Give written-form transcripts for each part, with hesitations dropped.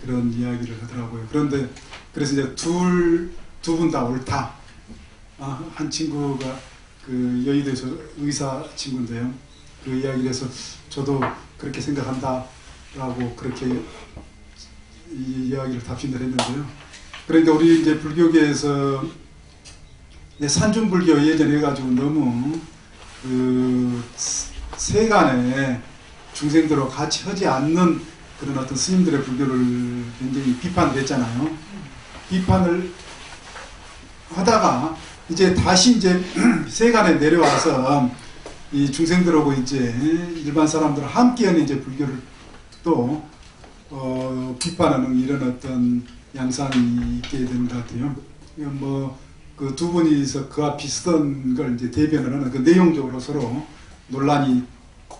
그런 이야기를 하더라고요. 그런데 그래서 이제 두 분 다 옳다. 한 친구가 그 여의도에서 의사 친구인데요. 그 이야기를 해서 저도 그렇게 생각한다라고 그렇게 이 이야기를 답신을 했는데요. 그러니까 우리 이제 불교계에서 산중불교 예전에 해가지고 너무 그 세간에 중생들하고 같이 하지 않는 그런 어떤 스님들의 불교를 굉장히 비판했잖아요. 비판을 하다가 이제 다시 이제 세간에 내려와서 이 중생들하고 이제 일반 사람들 함께하는 이제 불교를 또 비판하는 이런 어떤 양상이 있게 되는 것 같아요. 뭐 그 두 분이서 그와 비슷한 걸 이제 대변을 하는 그 내용적으로 서로 논란이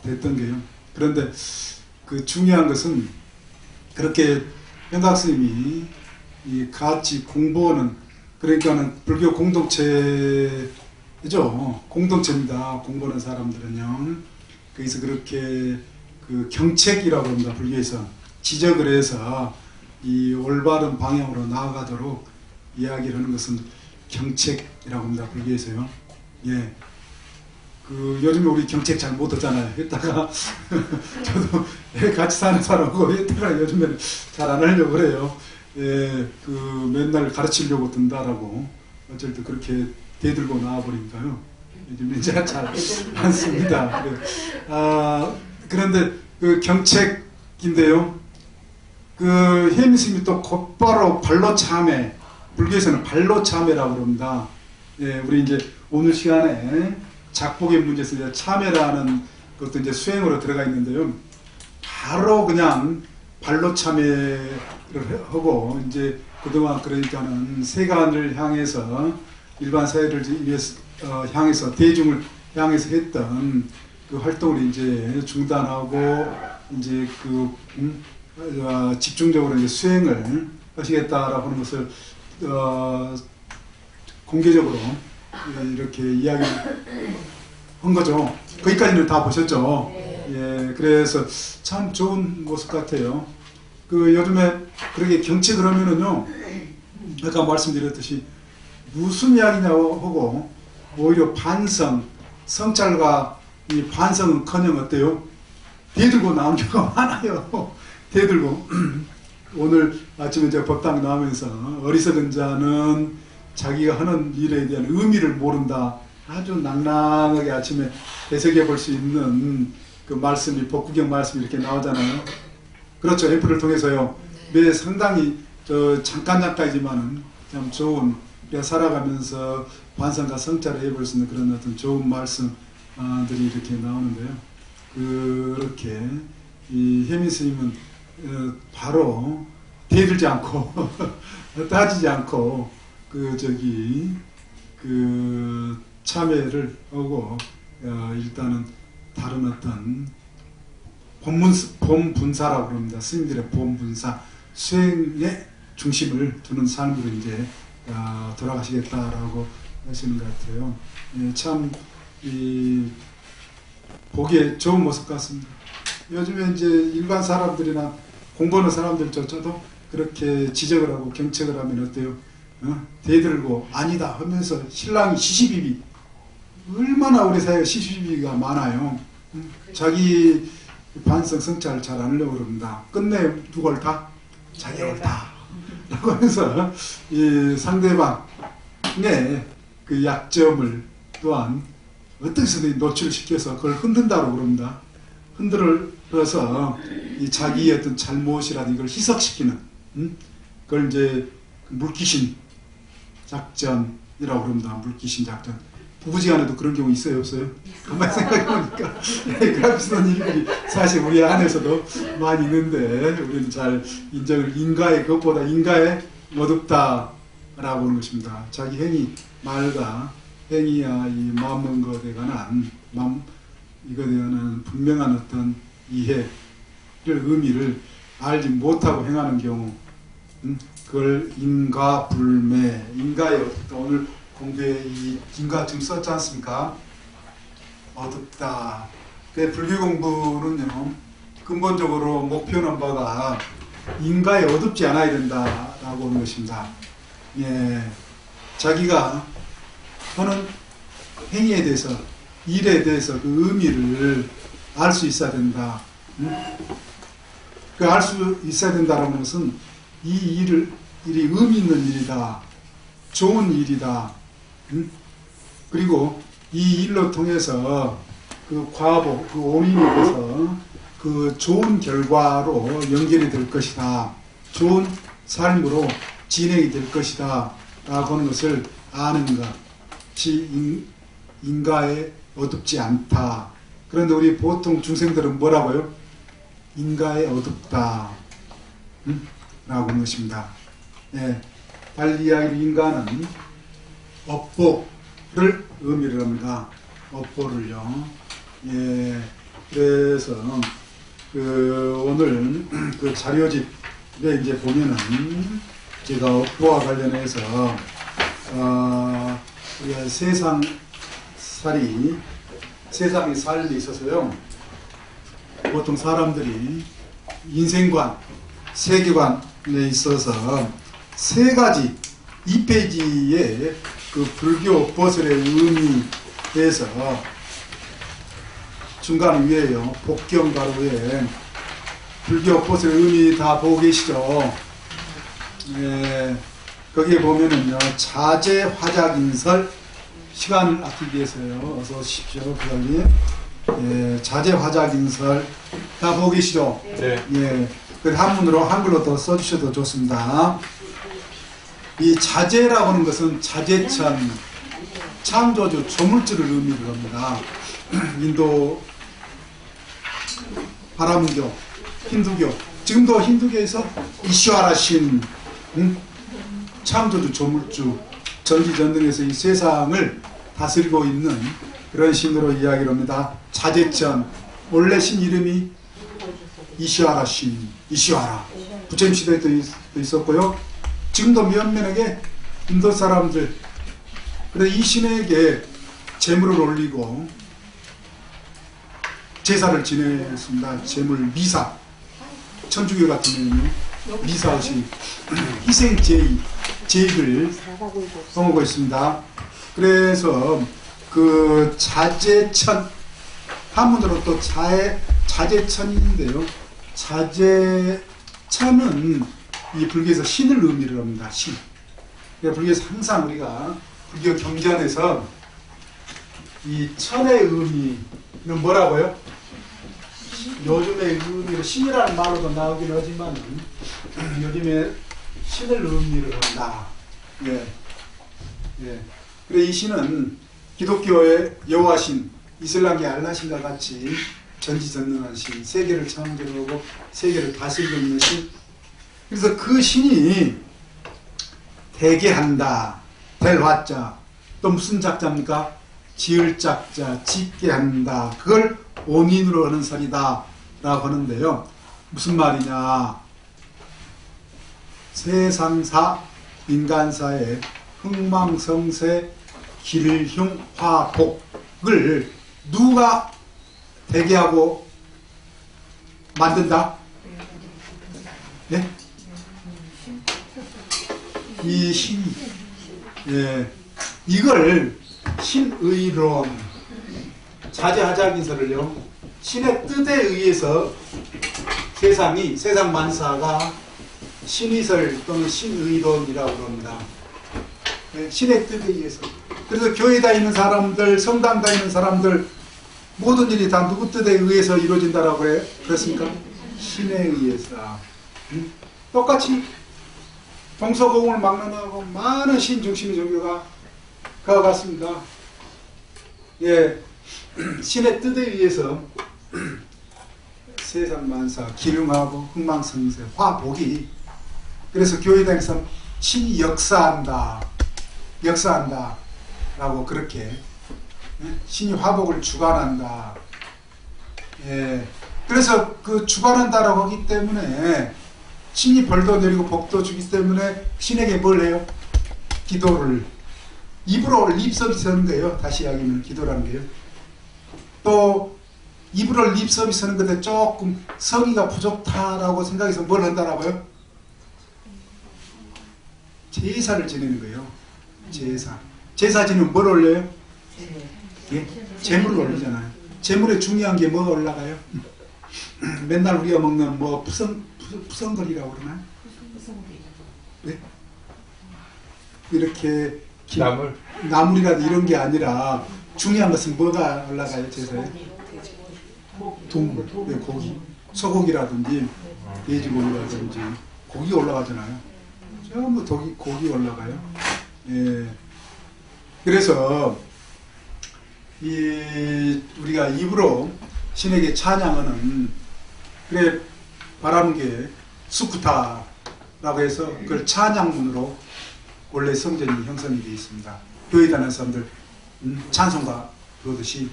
됐던 게요. 그런데 그 중요한 것은 그렇게 현각 스님이 같이 공부하는, 그러니까는 불교 공동체죠. 공동체입니다. 공부하는 사람들은요. 그래서 그렇게 그 경책이라고 합니다. 불교에서 지적을 해서 이 올바른 방향으로 나아가도록 이야기를 하는 것은 경책이라고 합니다. 불교에서요. 예. 그 요즘에 우리 경책 잘 못 하잖아요. 했다가 저도 같이 사는 사람하고 했다가 요즘에는 잘 안 하려고 그래요. 예, 그 맨날 가르치려고 든다라고 어쩔 때 그렇게 대들고 나와버리니까요. 요즘에 잘 안 씁니다. 그런데 그 경책인데요. 그 혜미스님이 또 곧바로 발로 참회, 불교에서는 발로 참회라고 그럽니다. 예, 우리 이제 오늘 시간에 작복의 문제에서 이제 참회라는 것도 이제 수행으로 들어가 있는데요. 바로 그냥 발로 참회를 하고 이제 그동안 그러니까는 세간을 향해서 일반 사회를 위해서 향해서 대중을 향해서 했던 그 활동을 이제 중단하고 이제 그 집중적으로 이제 수행을 하시겠다라고 하는 것을 공개적으로 이렇게 이야기한 거죠. 거기까지는 다 보셨죠. 예, 그래서 참 좋은 모습 같아요. 그 요즘에 그렇게 경책을 하면은요, 아까 말씀드렸듯이 무슨 이야기냐고 하고 오히려 반성, 성찰과 이 반성은커녕 어때요? 대들고 나온 경우가 많아요. 대들고 오늘 아침에 제가 법당 나오면서 어리석은 자는 자기가 하는 일에 대한 의미를 모른다. 아주 낭낭하게 아침에 해석해 볼 수 있는 그 말씀이 법구경 말씀이 이렇게 나오잖아요. 그렇죠. 애플을 통해서요. 매 상당히 잠깐이지만은 참 좋은, 우리가 살아가면서 반성과 성찰을 해볼 수 있는 그런 어떤 좋은 말씀들이 이렇게 나오는데요. 그렇게 이 혜민 스님은 바로 대들지 않고 따지지 않고 그 참회를 하고 일단은 다른 어떤 본분사라고 합니다. 스님들의 본분사, 수행에 중심을 두는 삶으로 이제 돌아가시겠다라고 하시는 것 같아요. 예, 참 보기에 좋은 모습 같습니다. 요즘에 이제 일반 사람들이나 공부하는 사람들조차도 그렇게 지적을 하고 경책을 하면 어때요? 대들고 아니다 하면서 신랑이 시시비비, 얼마나 우리 사회에 시시비비가 많아요. 자기 반성 성찰을 잘 안 하려고 그럽니다. 끝내 누가 옳다? 자기가 옳다 라고 하면서 이 상대방의 그 약점을 또한 어떻게 해서든 노출시켜서 그걸 흔든다고 그럽니다. 흔들어서 이 자기의 어떤 잘못이라든지 이걸 희석시키는, 그걸 이제 물귀신 작전이라고 그럽니다. 물귀신 작전. 부부지간에도 그런 경우 있어요, 없어요? 가만히 생각해보니까 그런 비슷한 일들이 사실 우리 안에서도 많이 있는데 우리는 잘 인정을, 인가의 그것보다 인가의 어둡다라고 하는 것입니다. 자기 행위, 말과 행위와 이 마음 먹은 것에 관한 이거에 대한 분명한 어떤 이해를, 의미를 알지 못하고 행하는 경우, 그걸 인가불매, 인가의 어둡다. 오늘 공부에 이 인가 지금 썼지 않습니까? 어둡다. 그 불교 공부는요, 근본적으로 목표는 바가 인가에 어둡지 않아야 된다라고 하는 것입니다. 예, 자기가 하는 행위에 대해서, 일에 대해서 그 의미를 알 수 있어야 된다. 그 알 수 있어야 된다는 것은 이 일이 의미 있는 일이다. 좋은 일이다. 그리고 이 일로 통해서 그 과보, 그 원인이 돼서 그 좋은 결과로 연결이 될 것이다. 좋은 삶으로 진행이 될 것이다. 라고 하는 것을 아는 것이 인가에 어둡지 않다. 그런데 우리 보통 중생들은 뭐라고요? 인가에 어둡다. 라고 하는 것입니다. 예, 달리 이야기로 인간은 업보를 의미를 합니다. 업보를요. 예, 그래서 오늘 그 자료집에 이제 보면은 제가 업보와 관련해서 우리가 세상의 삶이 있어서요. 보통 사람들이 인생관, 세계관에 있어서 세 가지 2페이지에 그 불교 업보설의 의미에서 중간 위에요. 복경 가로에 불교 업보설의 의미 다 보고 계시죠? 예, 거기에 보면은요, 자제 화작인설, 시간을 아끼기 위해서요. 어서 오십시오. 그러니 예, 자제 화작인설 다 보고 계시죠? 네. 예, 그 한글로 더 써주셔도 좋습니다. 이 자제라고 하는 것은 자제천, 창조주, 조물주를 의미를 합니다. 인도 바라문교, 힌두교, 지금도 힌두교에서 이슈아라 신, 창조주, 조물주, 전지전능에서 이 세상을 다스리고 있는 그런 신으로 이야기를 합니다. 자제천, 원래 신 이름이 이슈아라 신, 이슈아라, 부처님 시대에도 있었고요. 지금도 몇몇에게 인도 사람들, 그래서 이 신에게 제물을 올리고 제사를 지냈습니다. 제물 미사, 천주교 같은 경우는 미사시 희생 제익을 써먹고 있습니다. 그래서 그 자제천, 한문으로 또 자제천인데요. 자제천은 이 불교에서 신을 의미를 합니다. 신. 그러니까 불교에서 항상 우리가 불교 경전에서 이 천의 의미는 뭐라고요? 요즘에 의미로 신이라는 말로도 나오긴 하지만 요즘에 신을 의미를 한다. 예. 예. 그래 이 신은 기독교의 여호와신, 이슬람계 알라신과 같이 전지전능한 신, 세계를 창조하고 세계를 다스리고 있는 신. 그래서 그 신이 되게 한다, 될 화자, 또 무슨 작자입니까? 지을 작자, 짓게 한다. 그걸 원인으로 하는 설이다 라고 하는데요. 무슨 말이냐? 세상사, 인간사의 흥망성쇠, 길흉, 화복을 누가 되게 하고 만든다? 네? 이 신이, 예, 이걸 신의론, 자제하작인설을요, 신의 뜻에 의해서 세상 만사가 신의설 또는 신의론이라고 합니다. 예, 신의 뜻에 의해서. 그래서 교회 다니는 사람들, 성당 다니는 사람들, 모든 일이 다 누구 뜻에 의해서 이루어진다라고 그래요? 그렇습니까? 신에 의해서. 똑같이 동서고금을 막론하고 많은 신 중심의 종교가 그와 같습니다. 예, 신의 뜻에 의해서 세상 만사, 기륭하고 흥망성쇠, 화복이. 그래서 교회 다니면서 신이 역사한다 라고 그렇게 신이 화복을 주관한다. 예, 그래서 그 주관한다라고 하기 때문에 신이 벌도 내리고 복도 주기 때문에 신에게 뭘 해요? 기도를. 입으로 립 서비스 하는 거예요. 다시 이야기하면 기도라는 게요. 또 입으로 립 서비스 하는 건데 조금 성의가 부족하다라고 생각해서 뭘 한다라고요? 제사를 지내는 거예요. 제사. 제사 지내면 뭘 올려요? 예? 재물을 올리잖아요. 재물에 중요한 게 뭐가 올라가요? 맨날 우리가 먹는 뭐 푸성거리라고 그러나요? 네? 이렇게 나물이라도 이런 게 아니라 중요한 것은 뭐가 올라가요? 제사에? 동물, 네, 고기, 소고기라든지 돼지고기라든지 고기 올라가잖아요. 전부 고기 올라가요. 예. 그래서 우리가 입으로 신에게 찬양하는 그래 바라는 게 수쿠타라고 해서 그걸 찬양문으로 원래 성전이 형성이 되어 있습니다. 교회 다니는 사람들 찬송가 부르듯이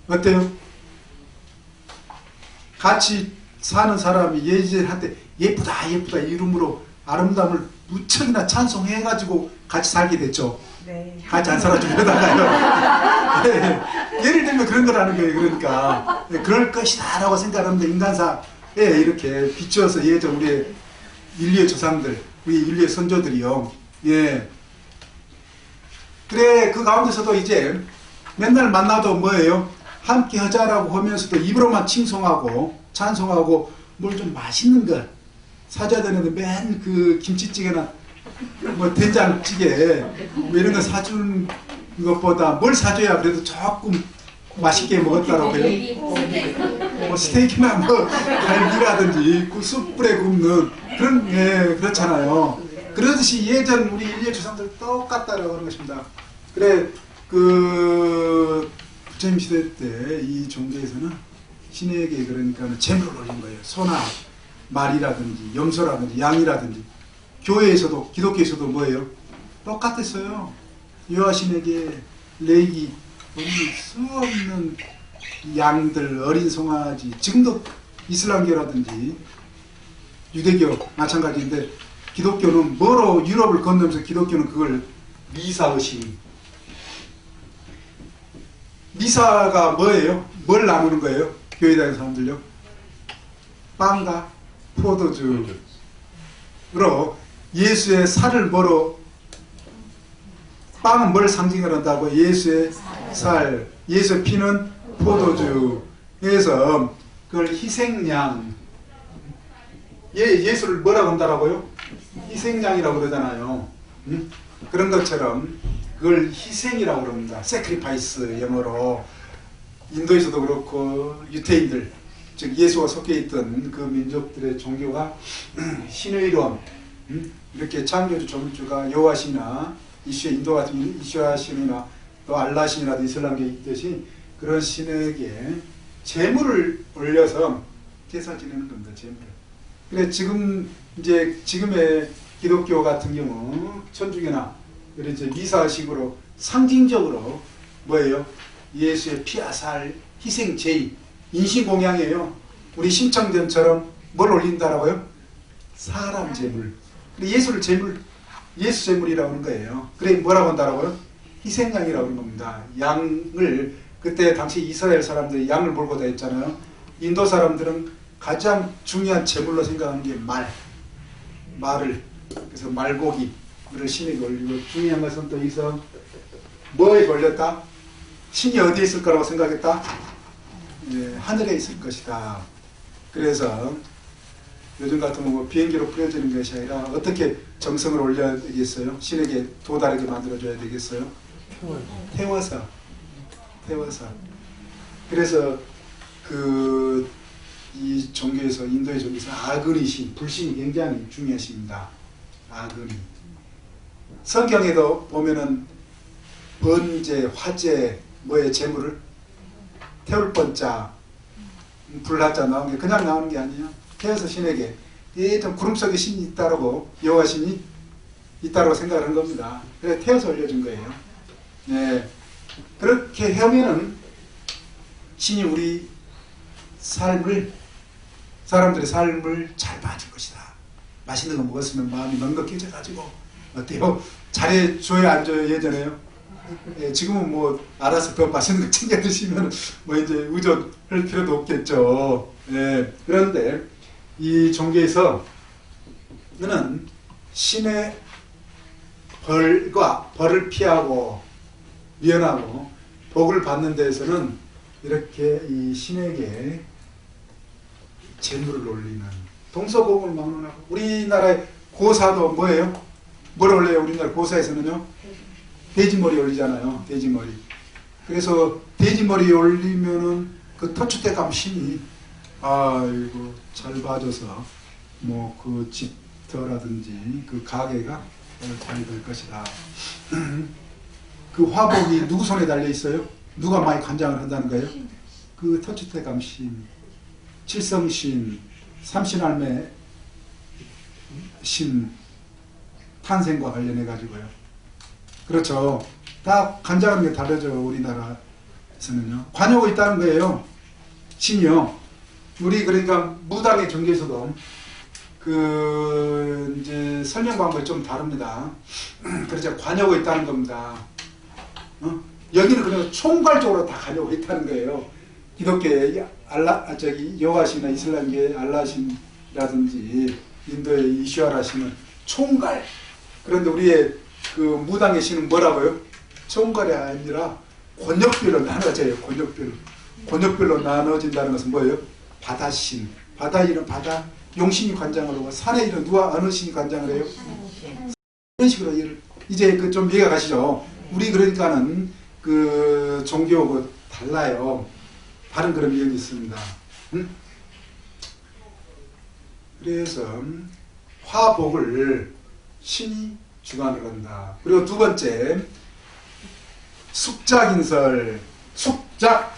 어때요? 같이 사는 사람이 예전한테 예쁘다 이름으로 아름다움을 무척이나 찬송해가지고 같이 살게 됐죠. 네. 같이 안 살아주면 이러다가요. 네. 예를 들면 그런 거라는 거예요. 그러니까 그럴 것이다 라고 생각하는데 인간사에 이렇게 비추어서 예전 우리의 인류의 조상들, 우리 인류의 선조들이요. 예. 그래 그 가운데서도 이제 맨날 만나도 뭐예요? 함께 하자라고 하면서도 입으로만 칭송하고 찬송하고 뭘 좀 맛있는 거 사줘야 되는데 맨 그 김치찌개나 뭐 된장찌개 뭐 이런 거 사주는 것보다 뭘 사줘야 그래도 조금 맛있게 먹었다라고 해요. 뭐 스테이크나 뭐 갈비라든지 숯불에 굽는 그런 그렇잖아요. 그러듯이 예전 우리 인류의 조상들 똑같다라고 하는 것입니다. 그래 그 부처님 시대 때 이 종교에서는 신에게 그러니까 재물을 올린 거예요. 소나 말이라든지 염소라든지 양이라든지 교회에서도 기독교에서도 뭐예요? 똑같았어요. 여호와신에게 레이기 수 없는 양들 어린 송아지 지금도 이슬람교라든지 유대교 마찬가지인데 기독교는 뭐로 유럽을 건너면서 기독교는 그걸 미사의식 미사가 뭐예요? 뭘 나누는 거예요? 교회 다니는 사람들요? 빵과 포도주로 예수의 살을 뭐로 빵은 뭘 상징을 한다고? 예수의 살, 예수의 피는 포도주. 그래서 그걸 희생양. 예수를 뭐라고 한다라고요? 희생양이라고 그러잖아요. 그런 것처럼 그걸 희생이라고 그럽니다. sacrifice 영어로. 인도에서도 그렇고 유태인들, 즉 예수가 속해 있던 그 민족들의 종교가 신의론, 이렇게 창조주 조물주가 여호와신이나 이슈의 인도 같은 이슈아신이나 또 알라신이라도 이슬람교에 있듯이 그런 신에게 제물을 올려서 제사 지내는 겁니다. 제물을. 그래 지금의 기독교 같은 경우 천주교나 이런 이제 미사식으로 상징적으로 뭐예요? 예수의 피와 살 희생 제의 인신공양이에요. 우리 심청전처럼 뭘 올린다라고요? 사람 제물. 예수를 제물, 예수 제물이라고 하는 거예요. 그래 뭐라고 한다라고요? 희생양이라고 하는 겁니다. 양을 그때 당시 이스라엘 사람들이 양을 몰고 다녔잖아요. 인도 사람들은 가장 중요한 제물로 생각하는 게 말을 그래서 말고기를 신에게 올리고 중요한 것은 또 여기서 뭐에 올렸다? 신이 어디에 있을 거라고 생각했다? 예, 하늘에 있을 것이다. 그래서 요즘 같은 뭐 비행기로 뿌려지는 것이 아니라 어떻게 정성을 올려야 되겠어요? 신에게 도달하게 만들어줘야 되겠어요? 태워서. 그래서 이 종교에서 인도의 종교에서 아그니신, 불신이 굉장히 중요하십니다. 아그니. 성경에도 보면은 번제, 화제, 뭐의 제물을 태울 번자, 불화자 나오는 게 그냥 나오는 게 아니에요. 태워서 신에게 예전 구름 속에 신이 있다라고 여호와 신이 있다라고 생각을 겁니다. 그래서 태워서 올려준 거예요. 네. 그렇게 하면은 신이 우리 사람들의 삶을 잘 봐줄 것이다. 맛있는 거 먹었으면 마음이 넉넉해져가지고 어때요? 잘해줘야 안 줘요? 예전에요? 예, 지금은 뭐 알아서 더 맛있는 거 챙겨 드시면 뭐 이제 의존할 필요도 없겠죠. 예, 그런데 이 종교에서 너는 신의 벌을 피하고 미연하고 복을 받는 데에서는 이렇게 이 신에게 재물을 올리는 동서고금을 막론하고. 우리나라의 고사도 뭐예요? 뭘 올려요? 우리나라 고사에서는요? 돼지머리 올리잖아요. 돼지머리. 그래서 돼지머리 올리면은 그 터줏대감 신이 아이고 잘 봐줘서 뭐 그 집터라든지 그 가게가 잘 될 것이다. 그 화복이 누구 손에 달려 있어요? 누가 많이 관장을 한다는 거예요? 그 터줏대감 신, 칠성신, 삼신할매 신 탄생과 관련해 가지고요. 그렇죠. 다 관장하는 게 다르죠. 우리나라에서는요. 관여가 있다는 거예요. 신이요. 우리 그러니까 무당의 종교에서도 그 이제 설명 방법이 좀 다릅니다. 그래서 관여가 있다는 겁니다. 여기는 그냥 총괄적으로 다 관여가 있다는 거예요. 기독교의 여가신이나 이슬람계의 알라신이라든지 인도의 이슈아라신은 총괄. 그런데 우리의 그 무당의 신은 뭐라고요? 총괄이 아니라 권역별로 나눠져요. 권역별로 나눠진다는 것은 뭐예요? 바다신. 바다 일은 바다 용신이 관장을 하고, 산의 일은 누가 어느 신이 관장을 해요? 이런 식으로 이제 그 좀 이해가 가시죠? 우리 그러니까는 그 종교하고 달라요. 다른 그런 면이 있습니다. 그래서 화복을 신이 주관을 한다. 그리고 두 번째, 숙작인설. 숙작,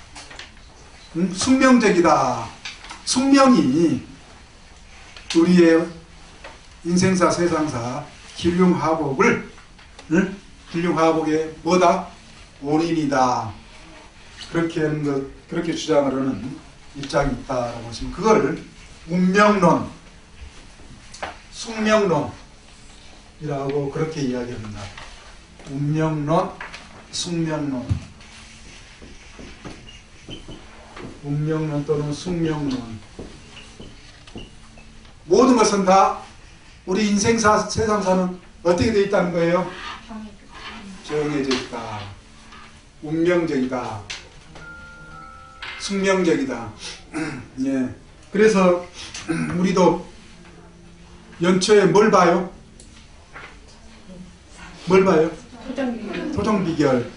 숙명적이다. 숙명이 우리의 인생사 세상사 길흉화복을 길흉화복의 뭐다? 원인이다. 그렇게 하는 것, 그렇게 주장을 하는 입장이 있다라고 하시면 그거를 운명론, 숙명론이라고 그렇게 이야기합니다. 운명론, 숙명론, 운명론 또는 숙명론. 모든 것은 다 우리 인생사, 세상사는 어떻게 되어 있다는 거예요? 정해져 있다. 운명적이다. 숙명적이다. 예. 그래서 우리도 연초에 뭘 봐요? 뭘 봐요? 토정비결.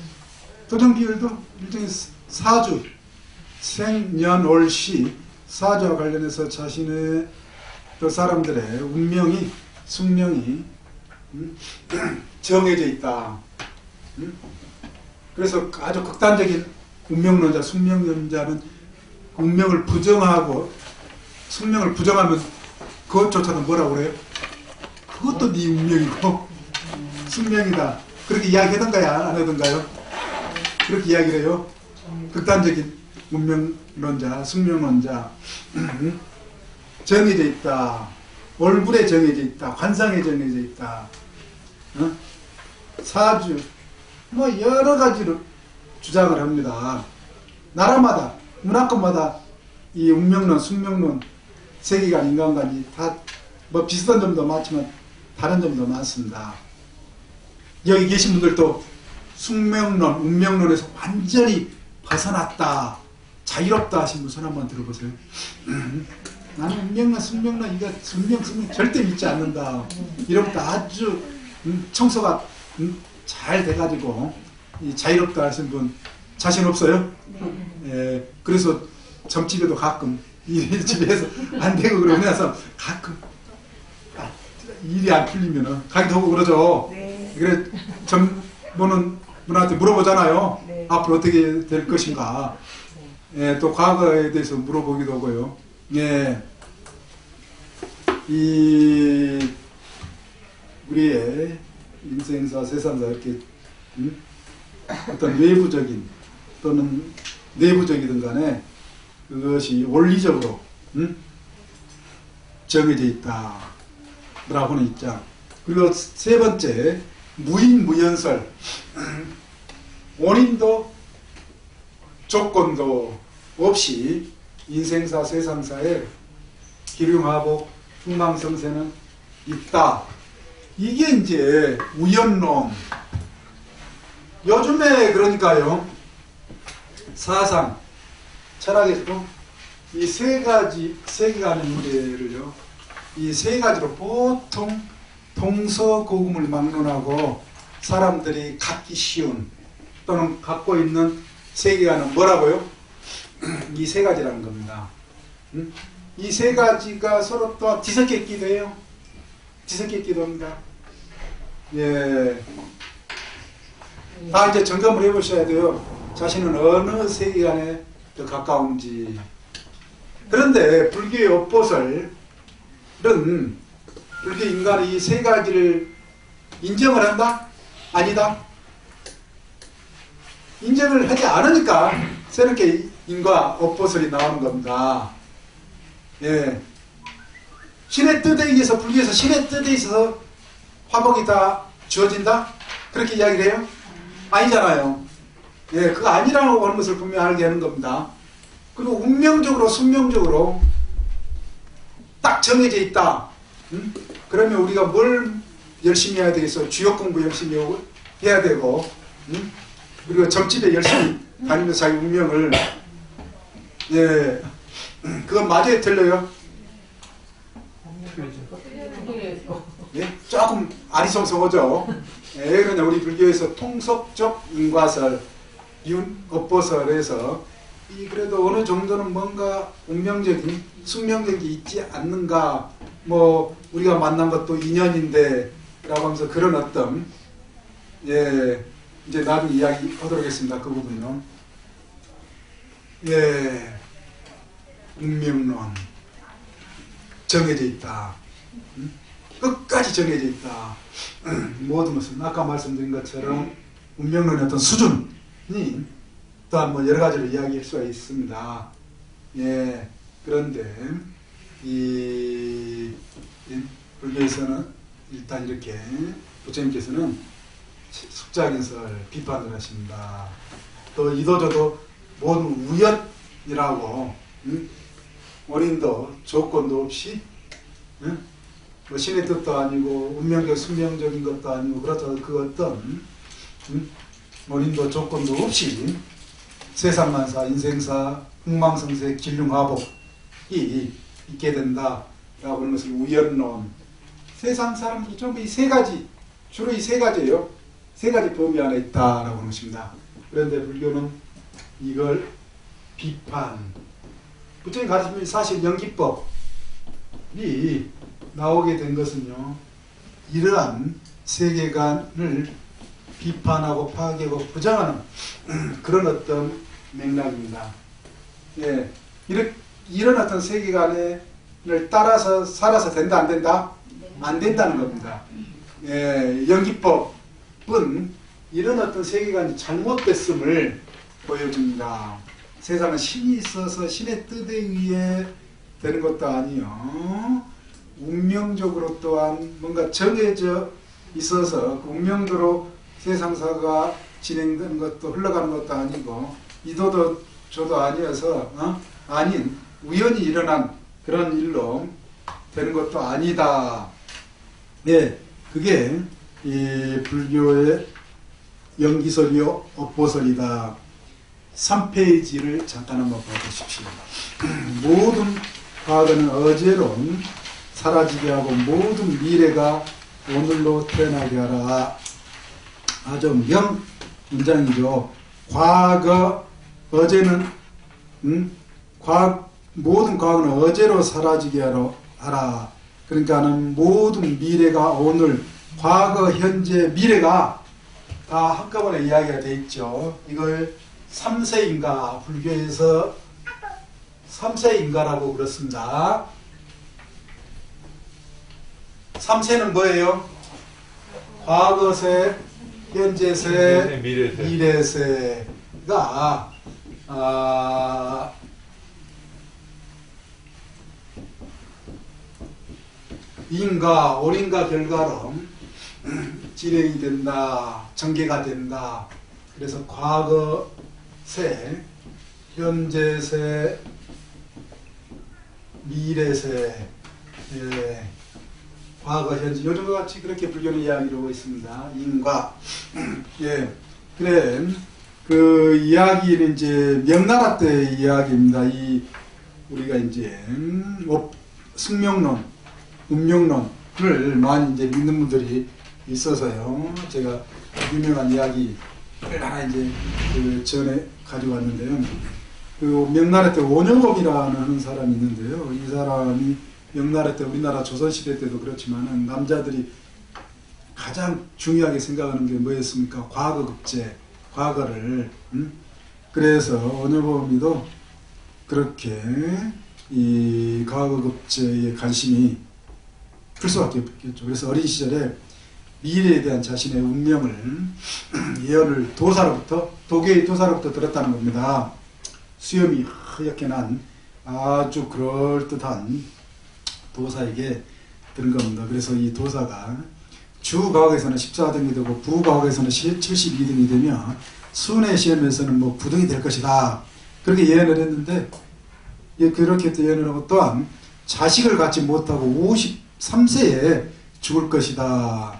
토정비결도 일종의 사주, 생년월시, 사주와 관련해서 자신의 또 사람들의 운명이, 숙명이 정해져 있다. 그래서 아주 극단적인 운명론자, 숙명론자는 운명을 부정하고, 숙명을 부정하면 그것조차도 뭐라고 그래요? 그것도 네 운명이고 숙명이다. 그렇게 이야기하던가요? 안 하던가요? 그렇게 이야기를 해요. 극단적인 운명론자, 숙명론자. 정해져 있다. 얼굴에 정해져 있다. 관상에 정해져 있다. 사주, 뭐 여러 가지로 주장을 합니다. 나라마다, 문화권마다 이 운명론, 숙명론, 세계관, 인간관이 다 뭐 비슷한 점도 많지만 다른 점도 많습니다. 여기 계신 분들도 숙명론, 운명론에서 완전히 벗어났다, 자유롭다 하신 분 손 한번 들어보세요. 나는 운명론, 숙명론, 이거 숙명 절대 믿지 않는다. 이렇게 아주 청소가 잘 돼가지고 자유롭다 하신 분 자신 없어요? 예, 그래서 점집에도 가끔 이 집에서 안 되고 그러면서 가끔 일이 안 풀리면은 가기도 하고 그러죠. 네. 그래 점 보는 분한테 물어보잖아요. 네. 앞으로 어떻게 될 것인가. 예, 또 과거에 대해서 물어보기도 하고요. 예, 이 우리의 인생사, 세상사 이렇게 어떤 외부적인 또는 내부적이든 간에 그것이 원리적으로 정해져 있다 라고 하는 입장. 그리고 세 번째, 무인무연설. 원인도 조건도 없이 인생사, 세상사의 기륭하복, 흥망성쇠는 있다. 이게 이제 우연론. 요즘에 그러니까요, 사상, 철학에서도 이 세 가지, 세계관의 문제를요, 이 세 가지로 보통 동서고금을 막론하고 사람들이 갖기 쉬운 또는 갖고 있는 세계관은 뭐라고요? 이 세 가지라는 겁니다. 이 세 가지가 서로 또 뒤섞였기도 해요. 뒤섞였기도 합니다. 예. 다 이제 점검을 해보셔야 돼요. 자신은 어느 세계관에 더 가까운지. 그런데 불교의 업보설은 불교 인간의 이 세 가지를 인정을 한다? 아니다? 인정을 하지 않으니까 새롭게 인과 업보설이 나오는 겁니다. 예. 신의 뜻에 의해서, 불교에서 신의 뜻에 있어서 화복이 다 주어진다? 그렇게 이야기를 해요? 아니잖아요. 예, 그거 아니라고 하는 것을 분명히 알게 하는 겁니다. 그리고 운명적으로, 숙명적으로 딱 정해져 있다. 그러면 우리가 뭘 열심히 해야 되겠어? 주역 공부 열심히 해야 되고, 그리고 점집에 열심히 다니면서 자기 운명을, 예, 그건 맞아야 틀려요? 예? 조금 아리송송하죠? 예, 그러냐, 우리 불교에서 통속적 인과설, 업보설에서 그래도 어느 정도는 뭔가 운명적인, 숙명적인 게 있지 않는가, 뭐, 우리가 만난 것도 인연인데, 라고 하면서 그런 어떤, 예, 이제 나중에 이야기 하도록 하겠습니다. 그 부분은. 예, 운명론. 정해져 있다. 끝까지 정해져 있다. 모든 것은 아까 말씀드린 것처럼 운명론의 어떤 수준이 또한 뭐 여러 가지로 이야기할 수가 있습니다. 예, 그런데 이 불교에서는 일단 이렇게 부처님께서는 숙자인설 비판을 하십니다. 또 이도저도 모든 우연이라고, 원인도 조건도 없이, 뭐 신의 뜻도 아니고 운명적 숙명적인 것도 아니고 그렇다고 그 어떤 원인도 조건도 없이 세상만사, 인생사, 흥망성쇠, 길흉화복이 있게 된다라고 하는 것을 우연론. 세상 사람들이 전부 이 세 가지, 주로 이 세 가지예요. 세 가지 범위 안에 있다라고 하는 것입니다. 그런데 불교는 이걸 비판. 부처님 가르치면 사실 연기법이 나오게 된 것은요, 이러한 세계관을 비판하고 파괴하고 부정하는 그런 어떤 맥락입니다. 예, 이런 어떤 세계관을 따라서 살아서 된다, 안 된다? 안 된다는 겁니다. 예, 연기법은 이런 어떤 세계관이 잘못됐음을 보여줍니다. 세상은 신이 있어서 신의 뜻에 의해 되는 것도 아니요, 운명적으로 또한 뭔가 정해져 있어서 그 운명대로 세상사가 진행되는 것도 흘러가는 것도 아니고 이도도 저도 아니어서 아닌 우연히 일어난 그런 일로 되는 것도 아니다. 네, 그게 이 불교의 연기설이요 업보설이다. 3페이지를 잠깐 한번 봐보십시오. 모든 과거는 어제로 사라지게 하고 모든 미래가 오늘로 태어나게 하라. 아주 문장이죠. 과거, 어제는 모든 과거는 어제로 사라지게 하라. 그러니까는 모든 미래가 오늘, 과거, 현재, 미래가 다 한꺼번에 이야기가 되어 있죠. 이걸 삼세인가, 불교에서 삼세인가라고 그렇습니다. 삼세는 뭐예요? 과거세, 현재세, 미래세가 인과, 올인과 결과로 진행이 된다, 전개가 된다. 그래서 과거세, 현재세, 미래세, 예. 과거, 현재, 요즘과 같이 그렇게 불교는 이야기를 있습니다. 인과. 예. 그래. 그 이야기는 이제 명나라 때 이야기입니다. 우리가 이제, 숙명론, 운명론을 많이 이제 믿는 분들이 있어서요. 제가 유명한 이야기를 하나 이제 전에 가져왔는데요. 그 명나라 때 원효범이라는 사람이 있는데요. 이 사람이 명나라 때 우리나라 조선시대 때도 그렇지만은 남자들이 가장 중요하게 생각하는 게 뭐였습니까? 과거급제, 과거를. 그래서 원효범이도 그렇게 이 과거급제에 관심이 클 수밖에 없겠죠. 그래서 어린 시절에 미래에 대한 자신의 운명을 예언을 도계의 도사로부터 들었다는 겁니다. 수염이 하얗게 난 아주 그럴듯한 도사에게 들은 겁니다. 그래서 이 도사가 주과학에서는 14등이 되고 부과학에서는 72등이 되며 순회 시험에서는 뭐 9등이 될 것이다. 그렇게 예언을 했는데, 그렇게 또 예언을 하고 또한 자식을 갖지 못하고 53세에 죽을 것이다.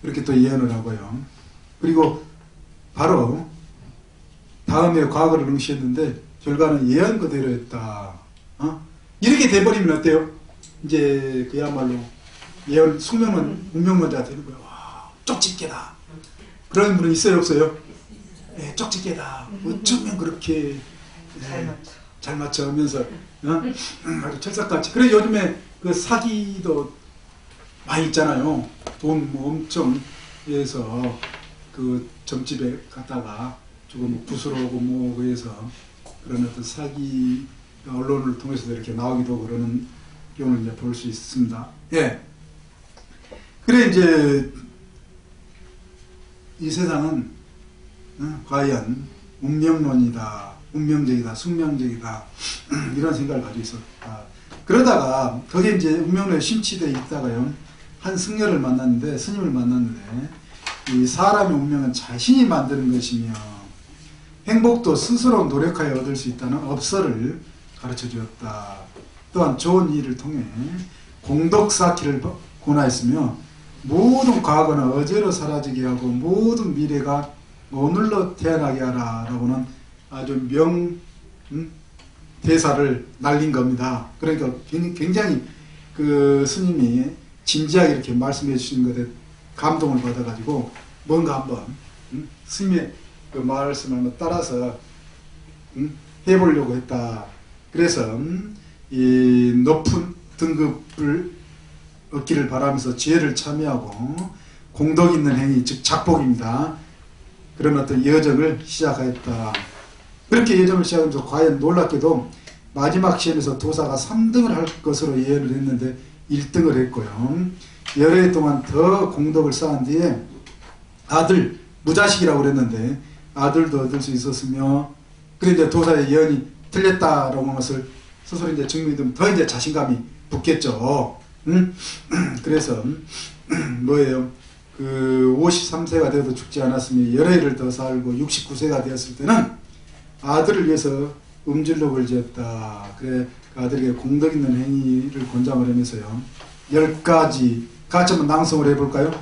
이렇게 또 예언을 하고요. 그리고 바로 다음에 과거를 응시했는데 결과는 예언 그대로였다. 이렇게 돼버리면 어때요? 이제 그야말로 예언 숙명은 운명론자가 되는 거예요. 와, 쪽집게다. 그런 분은 있어요, 없어요? 네, 쪽집게다. 어쩌면 그렇게 잘 맞춰 하면서 아주 철석같이. 그래 요즘에 그 사기도 많이 있잖아요. 돈 뭐 엄청 해서 그 점집에 갔다가 조금 구슬하고 뭐 해서 그런 어떤 사기 언론을 통해서도 이렇게 나오기도 그러는 경우를 이제 볼 수 있습니다. 예. 그래 이제 이 세상은 과연 운명론이다, 운명적이다, 숙명적이다 이런 생각을 가지고 있었다. 그러다가 거기에 이제 운명론에 심취되어 있다가요. 한 승려를 만났는데, 스님을 만났는데, 이 사람의 운명은 자신이 만드는 것이며 행복도 스스로 노력하여 얻을 수 있다는 업설을 가르쳐 주었다. 또한 좋은 일을 통해 공덕 쌓기를 권하였으며 모든 과거는 어제로 사라지게 하고 모든 미래가 오늘로 태어나게 하라 라고는 아주 대사를 날린 겁니다. 그러니까 굉장히 그 스님이 진지하게 이렇게 말씀해 주시는 것에 감동을 받아가지고 뭔가 한번 스님의 그 말씀을 따라서 해보려고 했다. 그래서 이 높은 등급을 얻기를 바라면서 지혜를 참여하고 공덕 있는 행위, 즉 작복입니다. 그런 어떤 여정을 시작하였다. 그렇게 여정을 시작하면서 과연 놀랍게도 마지막 시험에서 도사가 3등을 할 것으로 예언을 했는데 1등을 했고요. 여러 해 동안 더 공덕을 쌓은 뒤에 아들, 무자식이라고 그랬는데 아들도 얻을 수 있었으며, 그래 이제 도사의 예언이 틀렸다라고 하는 것을 스스로 이제 증명되면 더 이제 자신감이 붙겠죠. 그래서 뭐예요? 그 53세가 되어도 죽지 않았으며 여러 해를 더 살고 69세가 되었을 때는 아들을 위해서 음질록을 지었다. 그래 그 아들에게 공덕 있는 행위를 권장을 하면서요. 10가지 같이 한번 낭송을 해볼까요?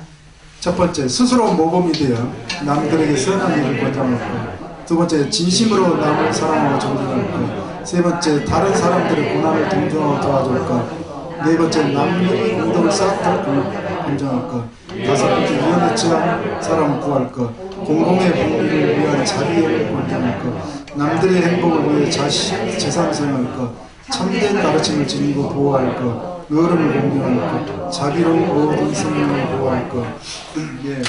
첫 번째, 스스로 모범이 되어 남들에게 선한 일을 권장하고, 두 번째, 진심으로 남을 사랑하고 존중할 것, 세 번째, 다른 사람들의 고난을 동정하고 도와줄 것, 네 번째, 남의 공덕을 쌓도록 권장할 것, 다섯 번째, 위험에 처한 사람을 구할 것, 공공의 복리를 위한 자비를 권장할 것, 남들의 행복을 위해 재산을 생각할 것, 참된 가르침을 지니고 보호할 것, 의름을 공경할 것, 자비로운 모든 생명을 보호할 것. 예.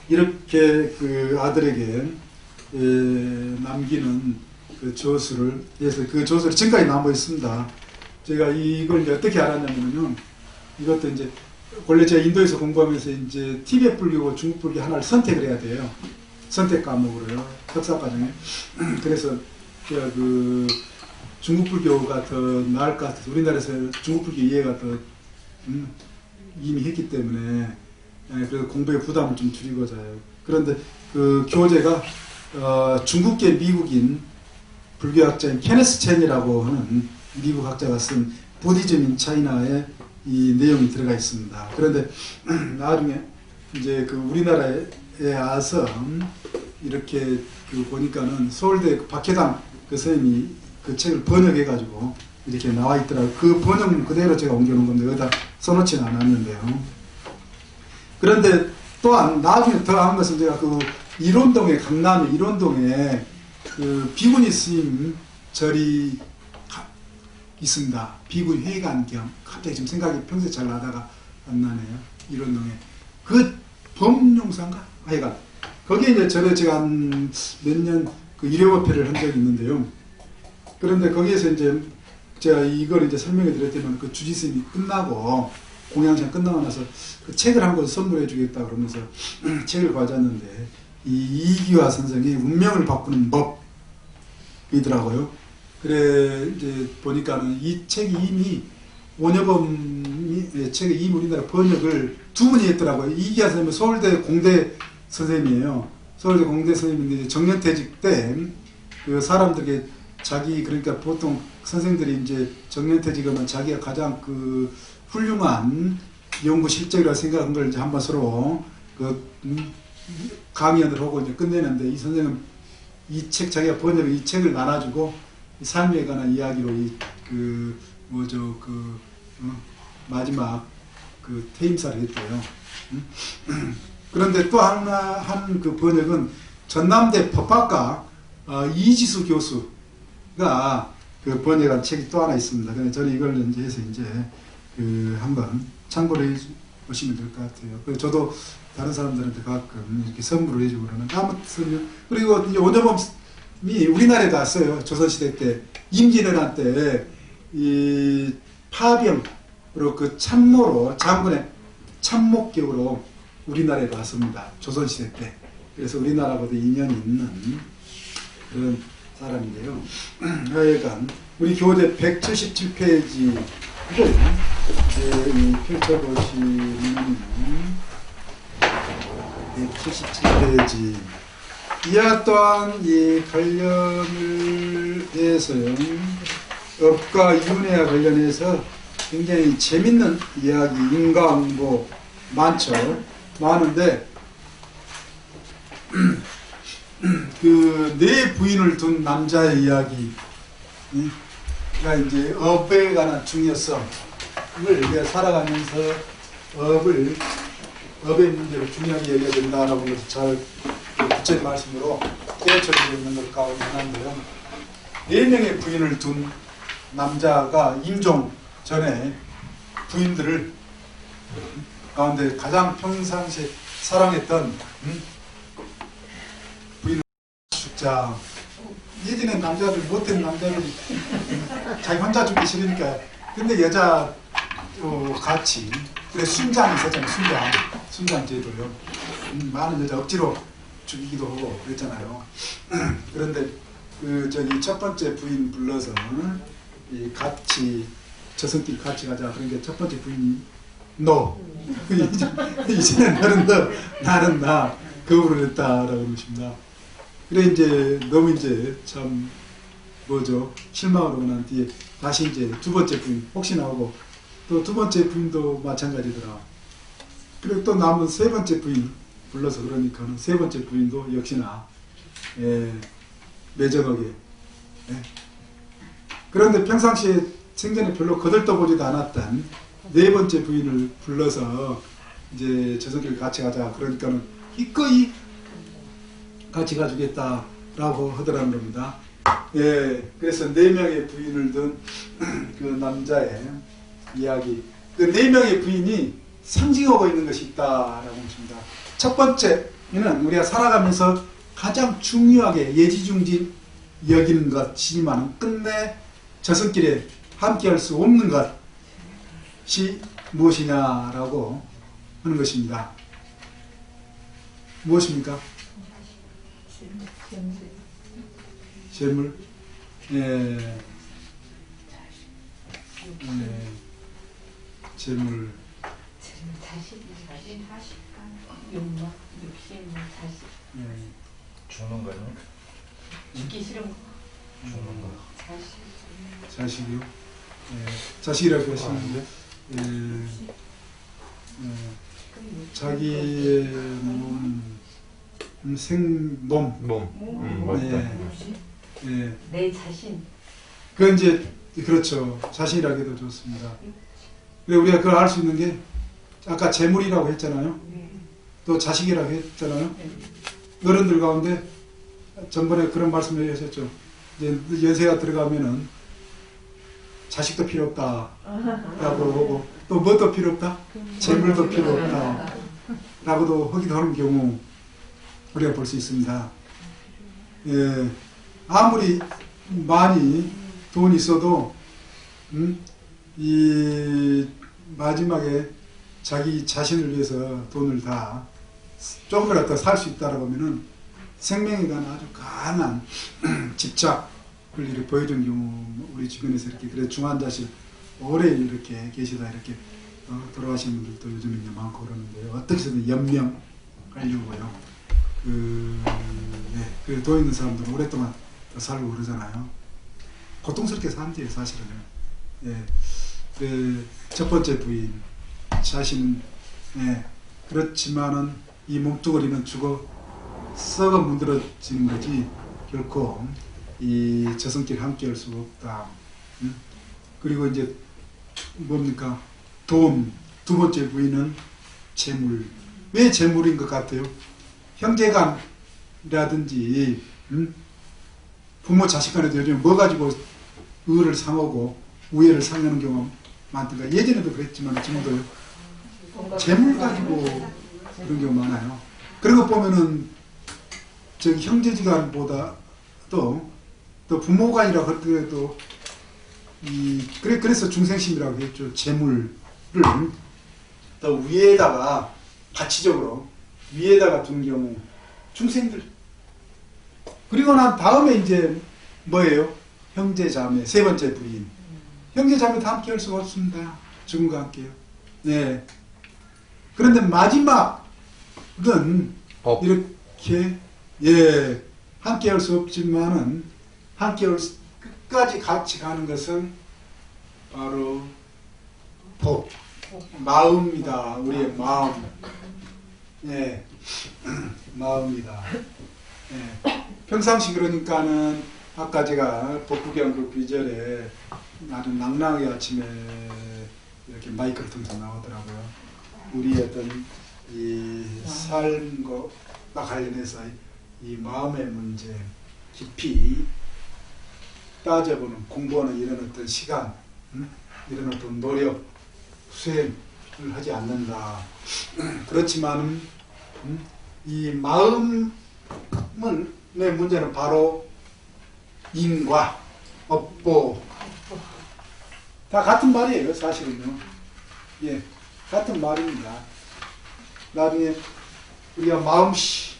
이렇게 그 아들에게 남기는 그 저수를, 그래서 그 저수를 지금까지 남아 있습니다. 제가 이걸 이제 어떻게 알았냐면요. 이것도 이제 원래 제가 인도에서 공부하면서 이제 티베트 불교고 중국 불교 하나를 선택을 해야 돼요. 선택 과목으로요. 석사 과정에. 그래서 제가 그 중국 불교가 더 나을 것 같아서 우리나라에서 중국 불교 이해가 더 이미 했기 때문에 그래서 공부의 부담을 좀 줄이고자요. 그런데 그 교재가 중국계 미국인 불교학자인 케네스 첸이라고 하는 미국 학자가 쓴 부디즘 인 차이나의 이 내용이 들어가 있습니다. 그런데 나중에 이제 그 우리나라에 와서 이렇게 그 보니까는 서울대 그 박해당 그 선생님이 그 책을 번역해가지고 이렇게 나와 있더라고요. 그 번역은 그대로 제가 옮겨놓은 건데 여기다 써놓지는 않았는데요. 그런데 또한 나중에 더 한 것은 제가 그 일원동에 강남의 일원동에 그 비구니 스님 절이 있습니다. 비구니 회관 겸 갑자기 지금 생각이 평소에 잘 나다가 안 나네요. 일원동에 그 범용사인가? 하여간 거기에 이제 전에 제가 한 몇 년 그 일요법회를 한 적이 있는데요. 그런데 거기에서 이제 제가 이걸 이제 설명해 드렸더니 그 주지스님이 끝나고 공양시간 끝나고 나서 그 책을 한 권 선물해 주겠다 그러면서 책을 가져왔는데 이 이기화 선생의 운명을 바꾸는 법이더라고요. 그래 이제 보니까는 이 책이 이미 원여범이 책의 이미 우리나라 번역을 두 분이 했더라고요. 이기화 선생님은 서울대 공대 선생님이에요. 서울대 공대 선생님인데 정년퇴직 때 그 사람들에게 자기 그러니까 보통 선생들이 이제 정년퇴직하면 자기가 가장 그 훌륭한 연구 실적이라 생각한 걸 이제 한번 서로 그 강연을 하고 이제 끝내는데 이 선생은 이 책 자기가 번역한 이 책을 나눠주고 이 삶에 관한 이야기로 이 그 뭐죠 그 마지막 그 퇴임사를 했대요. 그런데 또 하나 한 그 번역은 전남대 법학과 이지수 교수가 그 번역한 책이 또 하나 있습니다. 그래서 저는 이걸 이제 해서 이제 그 한번 참고를 해 보시면 될 것 같아요. 그리고 저도 다른 사람들한테 가끔 이렇게 선물을 해주고 그러는데 아무튼 그리고 이제 원여범이 우리나라에 왔어요. 조선시대 때 임진왜란 때 이 파병으로 그 참모로 장군의 참목격으로 우리나라에 왔습니다. 조선시대 때. 그래서 우리나라하고도 인연이 있는 그런 사람인데요. 하여간 우리 교재 177페이지를 펼쳐보시면 177페이지 이와 또한 이 관련을 해서요. 업과 윤회와 관련해서 굉장히 재밌는 이야기, 인과응보 많죠. 많은데 그 네 부인을 둔 남자의 이야기, 그러니까 이제 업에 관한 중요성을 우리가 살아가면서 업의 문제를 중요하게 여겨야 된다라고 해서 잘 구체적인 말씀으로 깨우쳐지고 있는 것 가운데 하나인데요. 4명의 부인을 둔 남자가 임종 전에 부인들을 가운데 가장 평상시에 사랑했던 부인을 죽자. 예전에 남자들 못된 남자들이 자기 혼자 죽기 싫으니까 근데 여자 같이 그래 순장이 있었잖아요. 순장 제도요. 많은 여자 억지로 죽이기도 하고 그랬잖아요. 그런데 그 저기 첫 번째 부인 불러서 이 같이 저승길 같이 가자. 그러니까 첫 번째 부인이 너 이제는 너는 너 나는 나 거부를 했다라고 그러십니다. 그래 이제 너무 이제 참 뭐죠 실망을 하고 난 뒤에 다시 이제 두 번째 부인 혹시나 하고 또 두 번째 부인도 마찬가지더라. 그리고 또 남은 세 번째 부인 불러서 그러니까는 세 번째 부인도 역시나 매정하게. 그런데 평상시에 생전에 별로 거들떠보지도 않았던 네 번째 부인을 불러서 이제 저승길 같이 가자. 그러니까는 기꺼이 같이 가주겠다라고 하더라는 겁니다. 그래서 4명의 부인을 둔 그 남자의 이야기. 그 4명의 부인이 상징하고 있는 것이 있다라고 합니다. 첫 번째는 우리가 살아가면서 가장 중요하게 예지중지 여기는 것이지만 끝내 저승길에 함께할 수 없는 것이 무엇이냐라고 하는 것입니다. 무엇입니까? 재물. 재물. 욕망, 욕심, 자식. 죽는 거요? 죽기 싫은 거. 죽는 거. 자식. 자식이요? 자식이라고 하시는데 자기의 생몸, 맞다. 내 자신. 그 이제 그렇죠. 자신이라고 해도 좋습니다. 근데 우리가 그걸 알 수 있는 게 아까 재물이라고 했잖아요. 또 자식이라고 했잖아요. 어른들 가운데 전번에 그런 말씀을 하셨죠. 이제 연세가 들어가면은 자식도 필요 없다라고 하고 또 뭣도 필요 없다? 재물도 필요 없다라고도 하기도 하는 경우 우리가 볼 수 있습니다. 예, 아무리 많이 돈이 있어도 이 마지막에 자기 자신을 위해서 돈을 다 조금이라도 더 살 수 있다라고 하면은 생명에 관한 아주 강한 집착을 이렇게 보여주는 경우 우리 주변에서 이렇게 그래 중환자실 오래 이렇게 계시다 이렇게 돌아가신 분들도 요즘에 이제 많고 그러는데요. 어떻게 해서든 연명하려고요. 그 돈 있는 사람들은 오랫동안 살고 그러잖아요. 고통스럽게 산대요, 사실은. 예. 첫 번째 부인, 자신은, 예. 그렇지만은 이 몸뚱어리는 죽어 썩어 문드러지는 거지, 결코 이 저승길 함께 할 수 없다. 그리고 이제 뭡니까? 돈, 두 번째 부인은 재물. 왜 재물인 것 같아요? 형제간이라든지, 부모 자식 간에도 요즘 뭐 가지고 의를 상하고 우애를 상하는 경우가 많던가. 예전에도 그랬지만 지금도요. 재물 가지고 그런 경우가 많아요. 그런 거 보면은 저기 형제지간보다 또 부모간이라고 하더라도 그래서 중생심이라고 했죠. 재물을 더 위에다가 가치적으로 위에다가 둔 경우 중생들. 그리고 난 다음에 이제 뭐예요? 형제자매, 세 번째 부인. 형제자매 다 함께 할 수가 없습니다. 죽음과 함께요. 네. 그런데 마지막은 이렇게 함께 할 수 없지만은 함께 끝까지 같이 가는 것은 바로 복, 마음이다. 우리의 마음. 예, 마음이다. 예. 평상시 그러니까는 아까 제가 복부경 그 비절에 아주 낭낭하게 아침에 이렇게 마이크를 통해서 나오더라고요. 우리의 어떤 이 삶과 관련해서 이 마음의 문제 깊이 따져보는 공부하는 이런 어떤 시간, 이런 어떤 노력, 수행을 하지 않는다. 그렇지만 이 마음의 문제는 바로 인과 업보 다 같은 말이에요. 사실은요. 예, 같은 말입니다. 나중에 우리가 마음씨,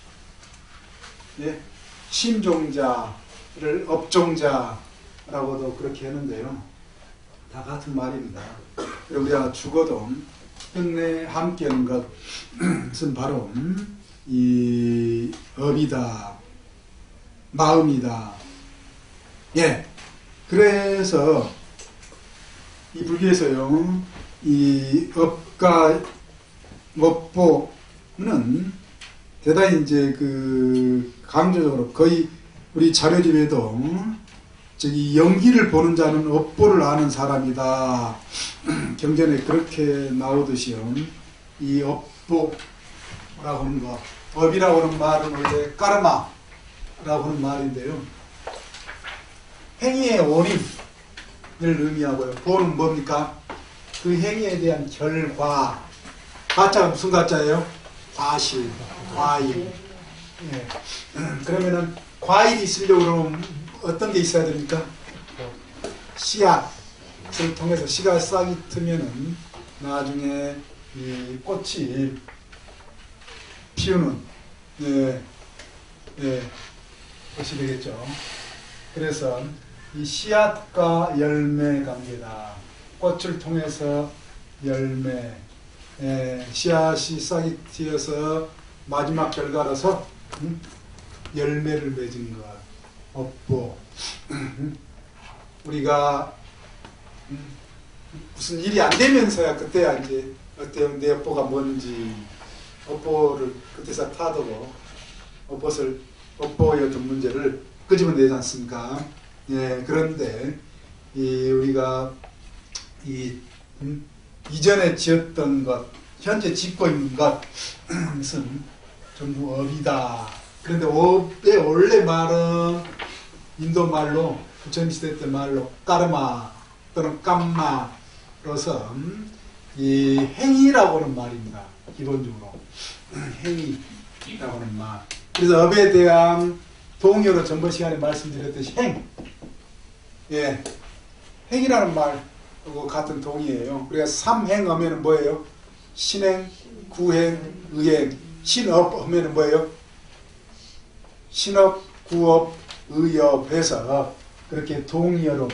예, 심종자를 업종자라고도 그렇게 하는데요. 다 같은 말입니다. 우리가 죽어도 끝내 함께하는 것은 바로 이 업이다, 마음이다. 예, 그래서 이 불교에서요, 이 업과 업보는 대단히 이제 그 강조적으로 거의 우리 자료집에도 저기 연기를 보는 자는 업보를 아는 사람이다. 경전에 그렇게 나오듯이요. 이 업보라고 하는 거, 업이라고 하는 말은 원래 까르마라고 하는 말인데요. 행위의 원인을 의미하고요. 보는 뭡니까? 그 행위에 대한 결과. 가짜가 무슨 가짜예요? 과실, 과일. 예. 그러면은 과일이 있으려고 그러면 어떤 게 있어야 됩니까? 씨앗을 통해서 씨가 싹이 트면은 나중에 이 꽃이 피우는 것이 되겠죠. 그래서 이 씨앗과 열매 관계다. 꽃을 통해서 열매, 씨앗이 싹이 튀어서 마지막 결과로서 열매를 맺은 것. 업보. 우리가 무슨 일이 안 되면서야 그때야 이제 어때요? 내 업보가 뭔지 업보를 그때서 타두고 업보의 어떤 문제를 끄집어내지 않습니까? 예, 그런데 우리가 이전에 지었던 것, 현재 짓고 있는 것은 전부 업이다. 그런데 업의 원래 말은 인도 말로 부처님시대 때 말로 까르마 또는 깜마로서 이 행위라고 하는 말입니다. 기본적으로 행위라고 하는 말. 그래서 업에 대한 동의어로 전번 시간에 말씀드렸듯이 예, 행이라는 말하고 같은 동의예요. 우리가 삼행 하면은 뭐예요? 신행, 구행, 의행. 신업 하면은 뭐예요? 신업, 구업, 의업 해서 그렇게 동의어로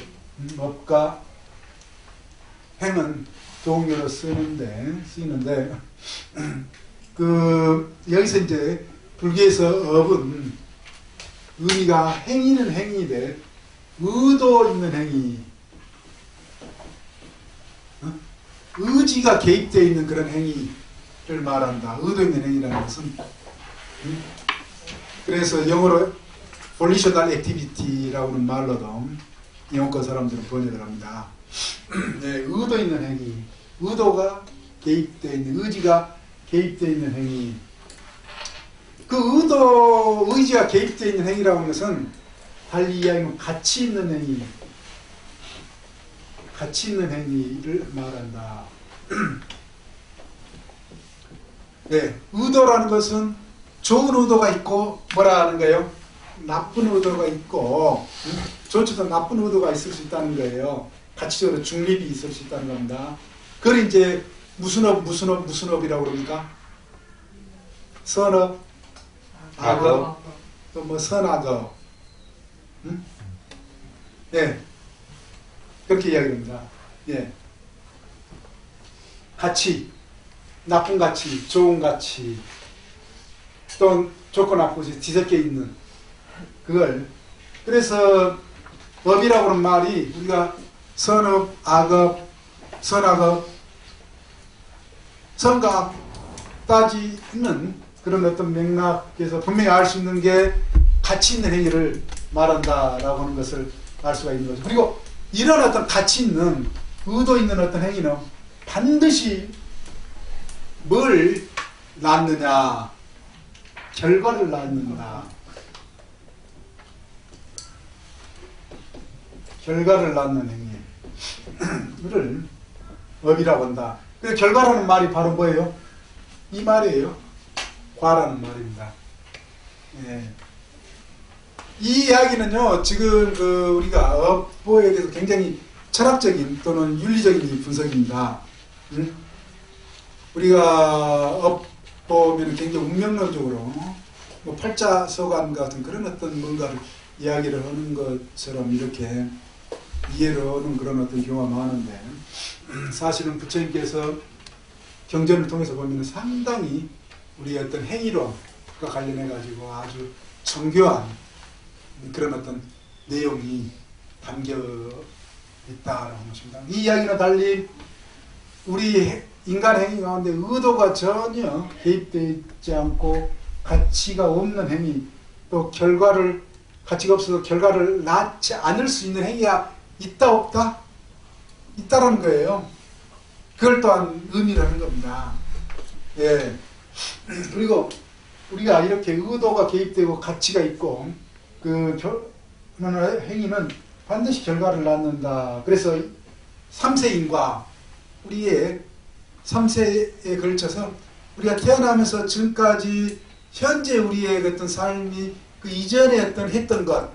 업과 행은 동의어로 쓰이는데 여기서 이제 불교에서 업은 의미가 행위는 행위인데 의도 있는 행위, 의지가 개입되어 있는 그런 행위를 말한다. 의도 있는 행위라는 것은 그래서 영어로 volitional activity라고 하는 말로도 영어권 사람들은 번역을 합니다. 네, 의도 있는 행위, 의도가 개입되어 있는, 의지가 개입되어 있는 행위. 그 의지가 개입되어 있는 행위라고 하는 것은 달리 이야기하면 가치 있는 행위, 가치 있는 행위를 말한다. 네, 의도라는 것은 좋은 의도가 있고 뭐라 하는 거예요? 나쁜 의도가 있고 좋지도 나쁜 의도가 있을 수 있다는 거예요. 가치적으로 중립이 있을 수 있다는 겁니다. 그걸 이제 무슨 업이라고 그럽니까? 선업, 악업, 또 뭐 선악업. 응? 예. 그렇게 이야기합니다. 예. 가치, 나쁜 가치, 좋은 가치, 또 좋고 나쁘지 뒤섞여 있는 그걸. 그래서 업이라고 하는 말이 우리가 선업, 악업, 선악업, 선과 악 따지는 그런 어떤 맥락에서 분명히 알 수 있는 게 가치 있는 행위를 말한다라고 하는 것을 알 수가 있는 거죠. 그리고 이런 어떤 가치 있는, 의도 있는 어떤 행위는 반드시 뭘 낳느냐? 결과를 낳는다. 결과를 낳는 행위를 업이라고 한다. 그 결과라는 말이 바로 뭐예요? 이 말이에요. 과라는 말입니다. 예. 이 이야기는요, 지금 우리가 업보에 대해서 굉장히 철학적인 또는 윤리적인 분석입니다. 우리가 업보면 굉장히 운명론적으로 뭐 팔자서관 같은 그런 어떤 뭔가를 이야기를 하는 것처럼 이렇게 이해를 하는 그런 어떤 경우가 많은데, 사실은 부처님께서 경전을 통해서 보면 상당히 우리의 어떤 행위론과 관련해 가지고 아주 정교한 그런 어떤 내용이 담겨 있다라고 것입니다. 이 이야기는 달리 우리 인간 행위 가운데 의도가 전혀 개입되지 않고 가치가 없는 행위, 또 가치가 없어서 결과를 낳지 않을 수 있는 행위가 있다 없다? 있다라는 거예요. 그걸 또한 의미를 하는 겁니다. 예. 그리고 우리가 이렇게 의도가 개입되고 가치가 있고 행위는 반드시 결과를 낳는다. 그래서 3세인과 우리의 3세에 걸쳐서 우리가 태어나면서 지금까지 현재 우리의 어떤 삶이 그 이전에 어떤 했던 것,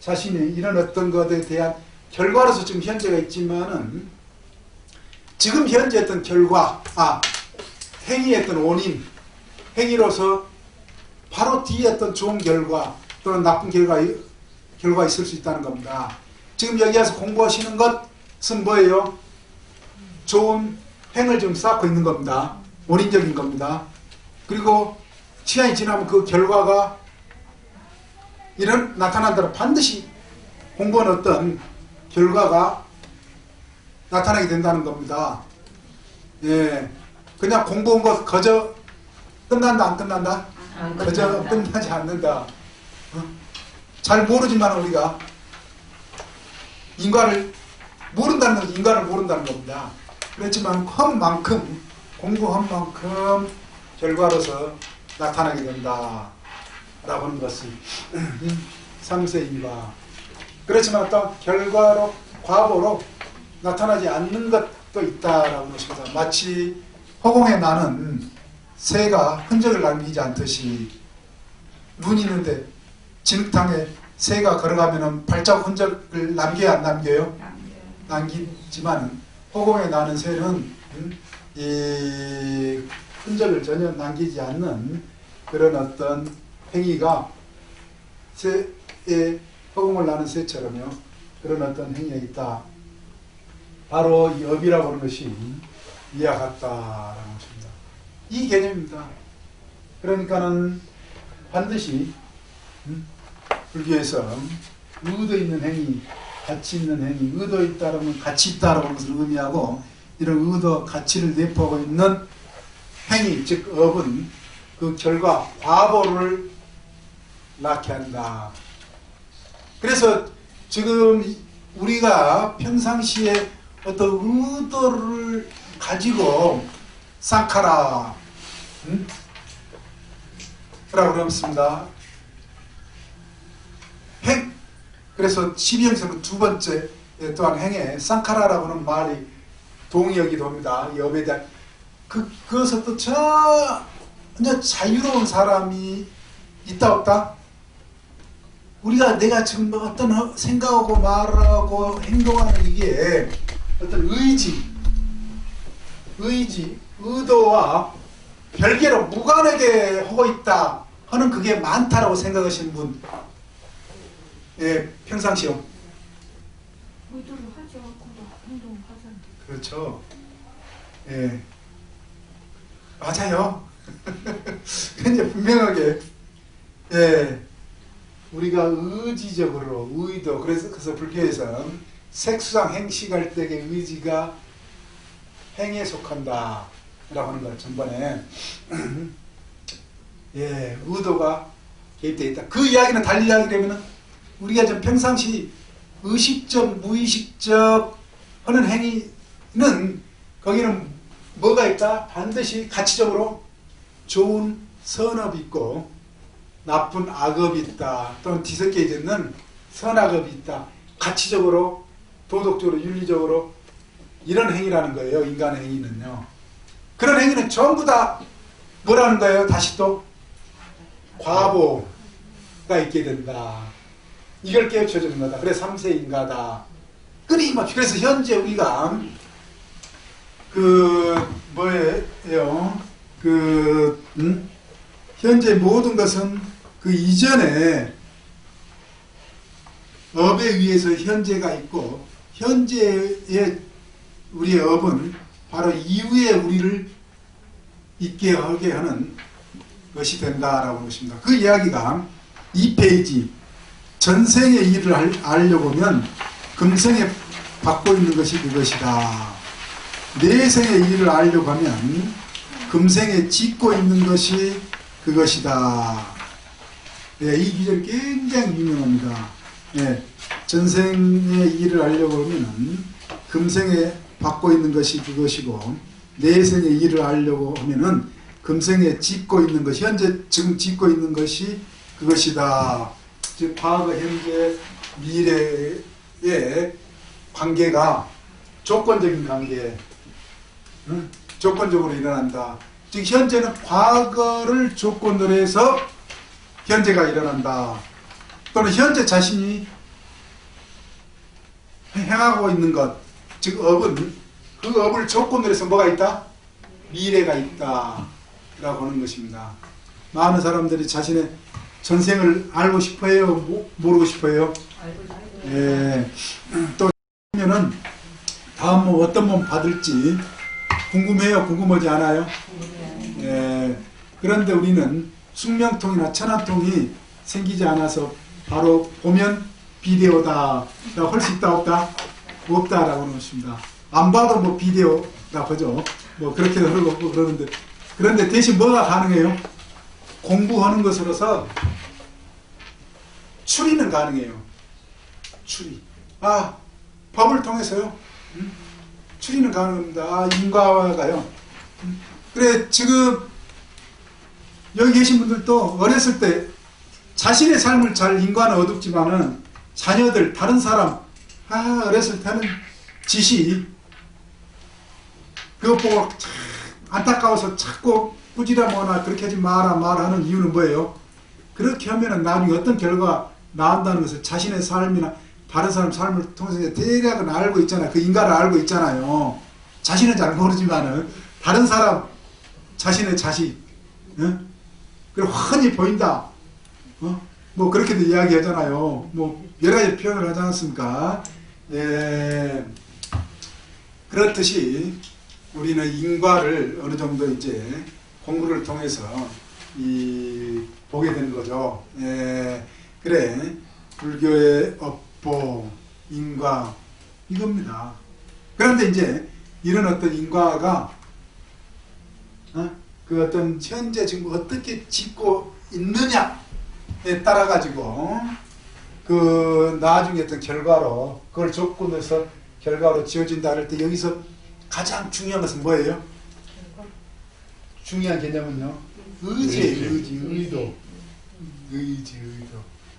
자신이 이런 어떤 것에 대한 결과로서 지금 현재가 있지만은 지금 현재 어떤 행위의 어떤 원인, 행위로서 바로 뒤에 어떤 좋은 결과 또는 나쁜 결과 있을 수 있다는 겁니다. 지금 여기 와서 공부하시는 것은 뭐예요? 좋은 행을 좀 쌓고 있는 겁니다. 원인적인 겁니다. 그리고 시간이 지나면 그 결과가 나타난다면 반드시 공부한 어떤 결과가 나타나게 된다는 겁니다. 예, 그냥 공부한 거 그저 끝난다 안 끝난다? 그저 끝나지 않는다. 잘 모르지만 우리가 인과를 모른다는 건 인과를 모른다는 겁니다. 그렇지만 한 만큼 공부한 만큼 결과로서 나타나게 된다 라고 하는 것이 삼세인과. 그렇지만 또 결과로 과보로 나타나지 않는 것도 있다라고 하는 것입니다. 마치 허공에 나는 새가 흔적을 남기지 않듯이 눈이 있는데 진흙탕에 새가 걸어가면 발자국 흔적을 남겨야 안 남겨요? 남기지만 허공에 나는 새는 이 흔적을 전혀 남기지 않는 그런 어떤 행위가 새의 허공을 나는 새처럼요. 그런 어떤 행위가 있다. 바로 이 업이라고 하는 것이 이와 같다라는 것입니다. 이 개념입니다. 그러니까는 반드시 불교에서 의도 있는 행위, 가치 있는 행위, 의도 있다라면 가치 있다라고 하는 것을 의미하고 이런 의도, 가치를 내포하고 있는 행위, 즉 업은 그 결과, 과보를 낳게 한다. 그래서 지금 우리가 평상시에 어떤 의도를 가지고 쌍카라 라고 그랬습니다. 행. 그래서 12형제는 두 번째 또한 행에 쌍카라라고 하는 말이 동의하기도 합니다. 이 업에 대한 그것은 또 전혀 자유로운 사람이 있다 없다? 우리가 내가 지금 어떤 생각하고 말하고 행동하는 이게 어떤 의도와 별개로 무관하게 하고 있다 하는 그게 많다라고 생각하시는 분, 예, 평상시요. 의도를 하지 않고도 행동하잖아. 그렇죠. 예, 맞아요. 근데 분명하게, 예, 우리가 의지적으로 의도, 그래서 불교에서 색수상 행식할때의 의지가 행에 속한다 라고 하는 것 전번에 예, 의도가 개입되어 있다. 그 이야기는 달리 이야기되면은 우리가 좀 평상시 의식적, 무의식적 하는 행위는 거기는 뭐가 있다? 반드시 가치적으로 좋은 선업이 있고 나쁜 악업이 있다. 또는 뒤섞여 있는 선악업이 있다. 가치적으로, 도덕적으로, 윤리적으로 이런 행위라는 거예요. 인간의 행위는요. 그런 행위는 전부 다 뭐라는 거예요? 다시 또 과보가 있게 된다. 이걸 깨우쳐주는 거다. 그래서 삼세인가다. 끊임없이. 그래서 현재 우리가 현재 모든 것은 그 이전에 업에 의해서 현재가 있고 현재의 우리의 업은 바로 이후에 우리를 있게 하게 하는 것이 된다라고 하는 것입니다. 그 이야기가 2페이지 전생의 일을 알려고 하면 금생에 받고 있는 것이 그것이다. 내생의 일을 알려고 하면 금생에 짓고 있는 것이 그것이다. 네, 이 기절이 굉장히 유명합니다. 네, 전생의 일을 알려고 하면 금생에 받고 있는 것이 그것이고 내생의 일을 알려고 하면은 금생에 짓고 있는 것이 현재 지금 짓고 있는 것이 그것이다. 즉 과거, 현재, 미래의 관계가 조건적인 관계, 조건적으로 일어난다. 즉 현재는 과거를 조건으로 해서 현재가 일어난다. 또는 현재 자신이 행하고 있는 것, 즉 업은 그 업을 조건으로 해서 뭐가 있다? 미래가 있다 라고 하는 것입니다. 많은 사람들이 자신의 전생을 알고 싶어해요? 모르고 싶어해요? 예. 또 보면은 다음 몸 어떤 몸 받을지 궁금해요? 궁금하지 않아요? 예. 그런데 우리는 숙명통이나 천하통이 생기지 않아서 바로 보면 비대오다 할 수 있다 없다? 없다라고 하는 것입니다. 안 봐도 뭐 비디오가 그죠? 뭐 그렇게 흐르고 그러는데, 그런데 대신 뭐가 가능해요? 공부하는 것으로서 추리는 가능해요. 추리. 아, 법을 통해서요. 추리는 가능합니다. 아, 인과가요. 그래, 지금 여기 계신 분들도 어렸을 때 자신의 삶을 잘 인과는 어둡지만은 자녀들, 다른 사람, 어렸을 때는 지시, 그것 보고 안타까워서 자꾸 꾸지람하거나 그렇게 하지 마라 하는 이유는 뭐예요? 그렇게 하면은 나중에 어떤 결과가 나온다는 것을 자신의 삶이나 다른 사람 삶을 통해서 대략은 알고 있잖아요. 그 인간을 알고 있잖아요. 자신은 잘 모르지만은 다른 사람, 자신의 자식, 그리고 훤히 보인다. 뭐 그렇게도 이야기하잖아요. 뭐 여러 가지 표현을 하지 않습니까? 예. 그렇듯이 우리는 인과를 어느 정도 이제 공부를 통해서 보게 되는 거죠. 예. 그래, 불교의 업보, 인과 이겁니다. 그런데 이제 이런 어떤 인과가 그 어떤 현재 지금 어떻게 짓고 있느냐에 따라 가지고 그 나중에 어떤 결과로 그걸 조건해서 결과로 지어진다 할 때 여기서 가장 중요한 것은 뭐예요? 중요한 개념은요? 의지예요. 의도.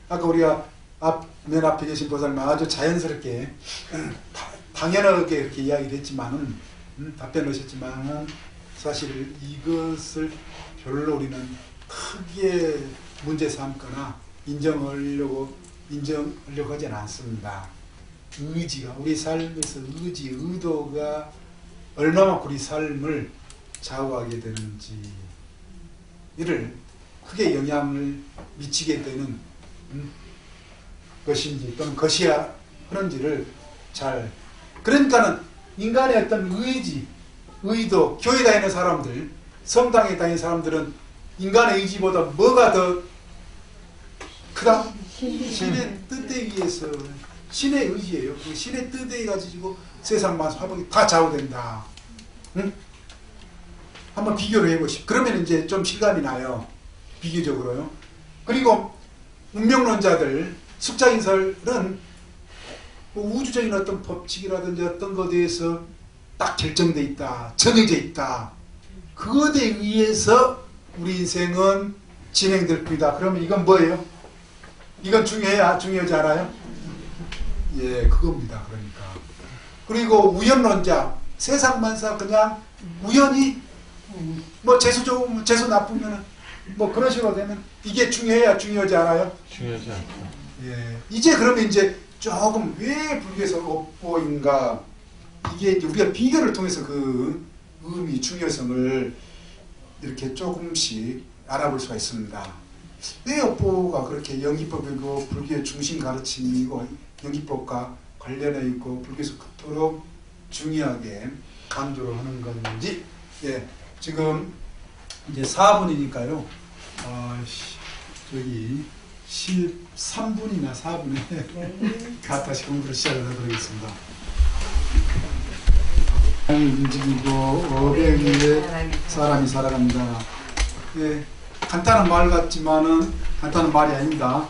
아까 우리가 맨 앞에 계신 보살님 아주 자연스럽게 당연하게 이렇게 이야기를 했지만은 답변을 하셨지만은 사실 이것을 별로 우리는 크게 문제 삼거나 인정하려고 하지는 않습니다. 의지가 우리 삶에서 의도가 얼마만큼 우리 삶을 좌우하게 되는지 이를 크게 영향을 미치게 되는 것인지 또는 것이야 하는지를 잘, 그러니까는 인간의 어떤 의도, 교회 다니는 사람들, 성당에 다니는 사람들은 인간의 의지보다 뭐가 더 크다? 신의 뜻에 의해서, 신의 의지예요. 그 신의 뜻에 의해 가지고 세상만 화복이 다 좌우된다. 응? 한번 비교를 해보십시오. 그러면 이제 좀 실감이 나요. 비교적으로요. 그리고 운명론자들, 숙자인설은 뭐 우주적인 어떤 법칙이라든지 어떤 것에 대해서 딱 결정돼 있다, 정해져 있다. 그것에 의해서 우리 인생은 진행될 뿐이다. 그러면 이건 뭐예요? 이건 중요해야 중요하지 않아요? 예, 그겁니다. 그러니까. 그리고 우연론자, 세상 만사 그냥 우연히 뭐 재수 좋으면 재수 나쁘면 뭐 그런 식으로 되면 이게 중요해야 중요하지 않아요? 중요하지 않죠. 예. 이제 그러면 이제 조금 왜 불교에서 업보인가, 이게 이제 우리가 비교를 통해서 그 의미, 중요성을 이렇게 조금씩 알아볼 수가 있습니다. 왜 업보가 그렇게 영기법이고 불교의 중심 가르침이고 영기법과 관련해 있고 불교에서 그토록 중요하게 강조를 하는 건지. 예. 지금 이제 4분이니까요. 저기 13분이나 4분에 다시 공부를 시작을 하도록 하겠습니다. 움직이고 업에 의해 사람이 살아간다. 예, 간단한 말 같지만은 간단한 말이 아닙니다.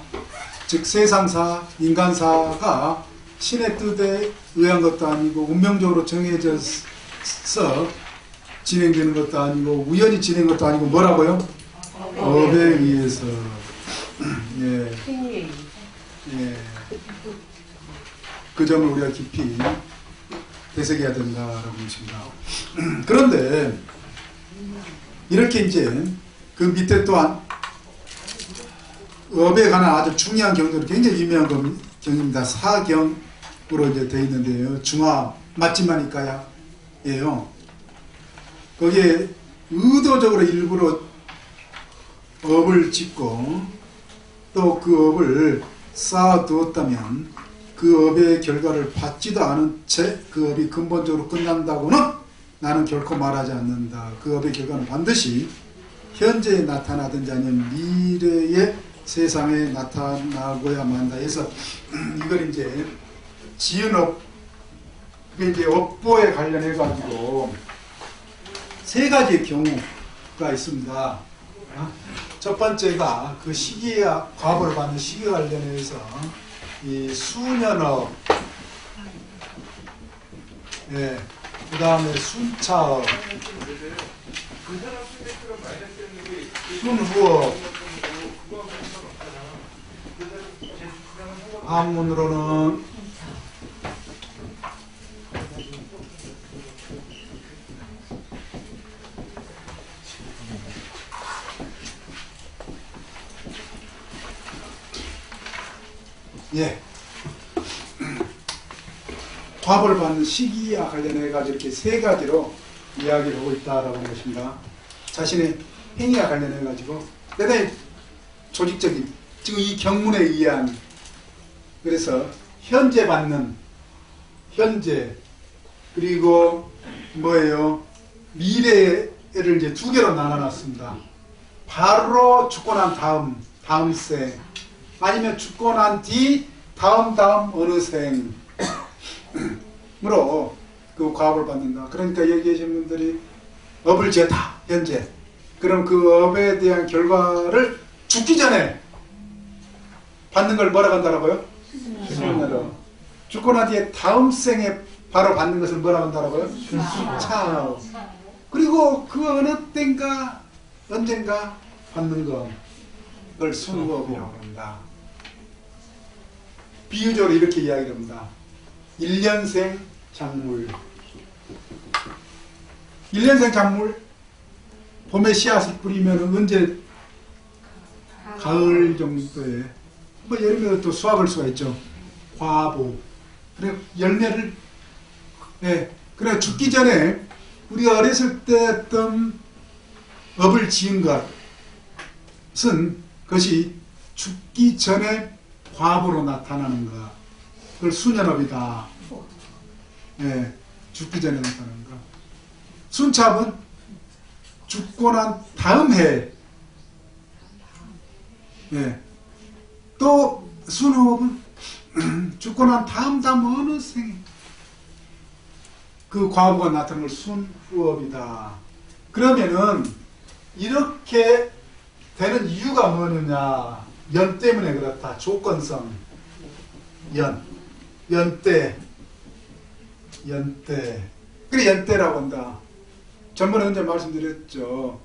즉 세상사, 인간사가 신의 뜻에 의한 것도 아니고 운명적으로 정해져서 진행되는 것도 아니고 우연히 진행된 것도 아니고 뭐라고요? 업에 의해서. 예. 예. 그 점을 우리가 깊이 되새겨야 된다라고 것입니다. 그런데 이렇게 이제 그 밑에 또한 업에 관한 아주 중요한 경전은 굉장히 유명한 경입니다. 사경으로 이제 되어 있는데요. 중화 맞지마니까야예요. 거기에 의도적으로 일부러 업을 짓고 또 그 업을 쌓아두었다면 그 업의 결과를 받지도 않은 채 그 업이 근본적으로 끝난다고는 나는 결코 말하지 않는다. 그 업의 결과는 반드시 현재에 나타나든지 아니면 미래의 세상에 나타나고야 만다 해서 이걸 이제 지은 업, 그게 이제 업보에 관련해 가지고 세 가지의 경우가 있습니다. 첫 번째가 그 시기와 과보를 받는 시기 관련해서 이 수년업, 예, 그 다음에 순차업, 순후업, 한문으로는 예, 과보를 받는 시기와 관련해 가지고 이렇게 세 가지로 이야기를 하고 있다라고 하는 것입니다. 자신의 행위와 관련해 가지고 대단히 조직적인, 지금 이 경문에 의한, 그래서 현재 받는, 현재, 그리고 뭐예요? 미래를 이제 두 개로 나눠놨습니다. 바로 죽고 난 다음 생, 아니면 죽고 난 뒤 다음 어느 생으로 그 과업을 받는다. 그러니까 여기 계신 분들이 업을 지었다, 현재. 그럼 그 업에 대한 결과를 죽기 전에 받는 걸 뭐라고 한다라고요? 수년으로. 죽고 난 뒤에 다음 생에 바로 받는 것을 뭐라고 한다라고요? 차업. 그리고 그 어느 때인가 언젠가 받는 것을 순후업이라고 합니다. 비유적으로 이렇게 이야기를 합니다. 1년생 작물. 1년생 작물, 봄에 씨앗을 뿌리면 언제? 가을 정도에. 뭐 예를 들어 또 수확할 수가 있죠. 과보. 그래 열매를, 네. 그래 죽기 전에 우리가 어렸을 때 했던 업을 지은 것이 죽기 전에 과보로 나타나는 것. 그걸 수년업이다. 네. 죽기 전에 나타나는 것. 순차업은 죽고 난 다음 해. 네. 또 순후업은 죽고 난 다음 어느 생에 그 과보가 나타나는 걸 순후업이다. 그러면은 이렇게 되는 이유가 뭐느냐? 연 때문에 그렇다. 조건성 연대. 그래 연대라고 한다. 전번에 언제 말씀드렸죠.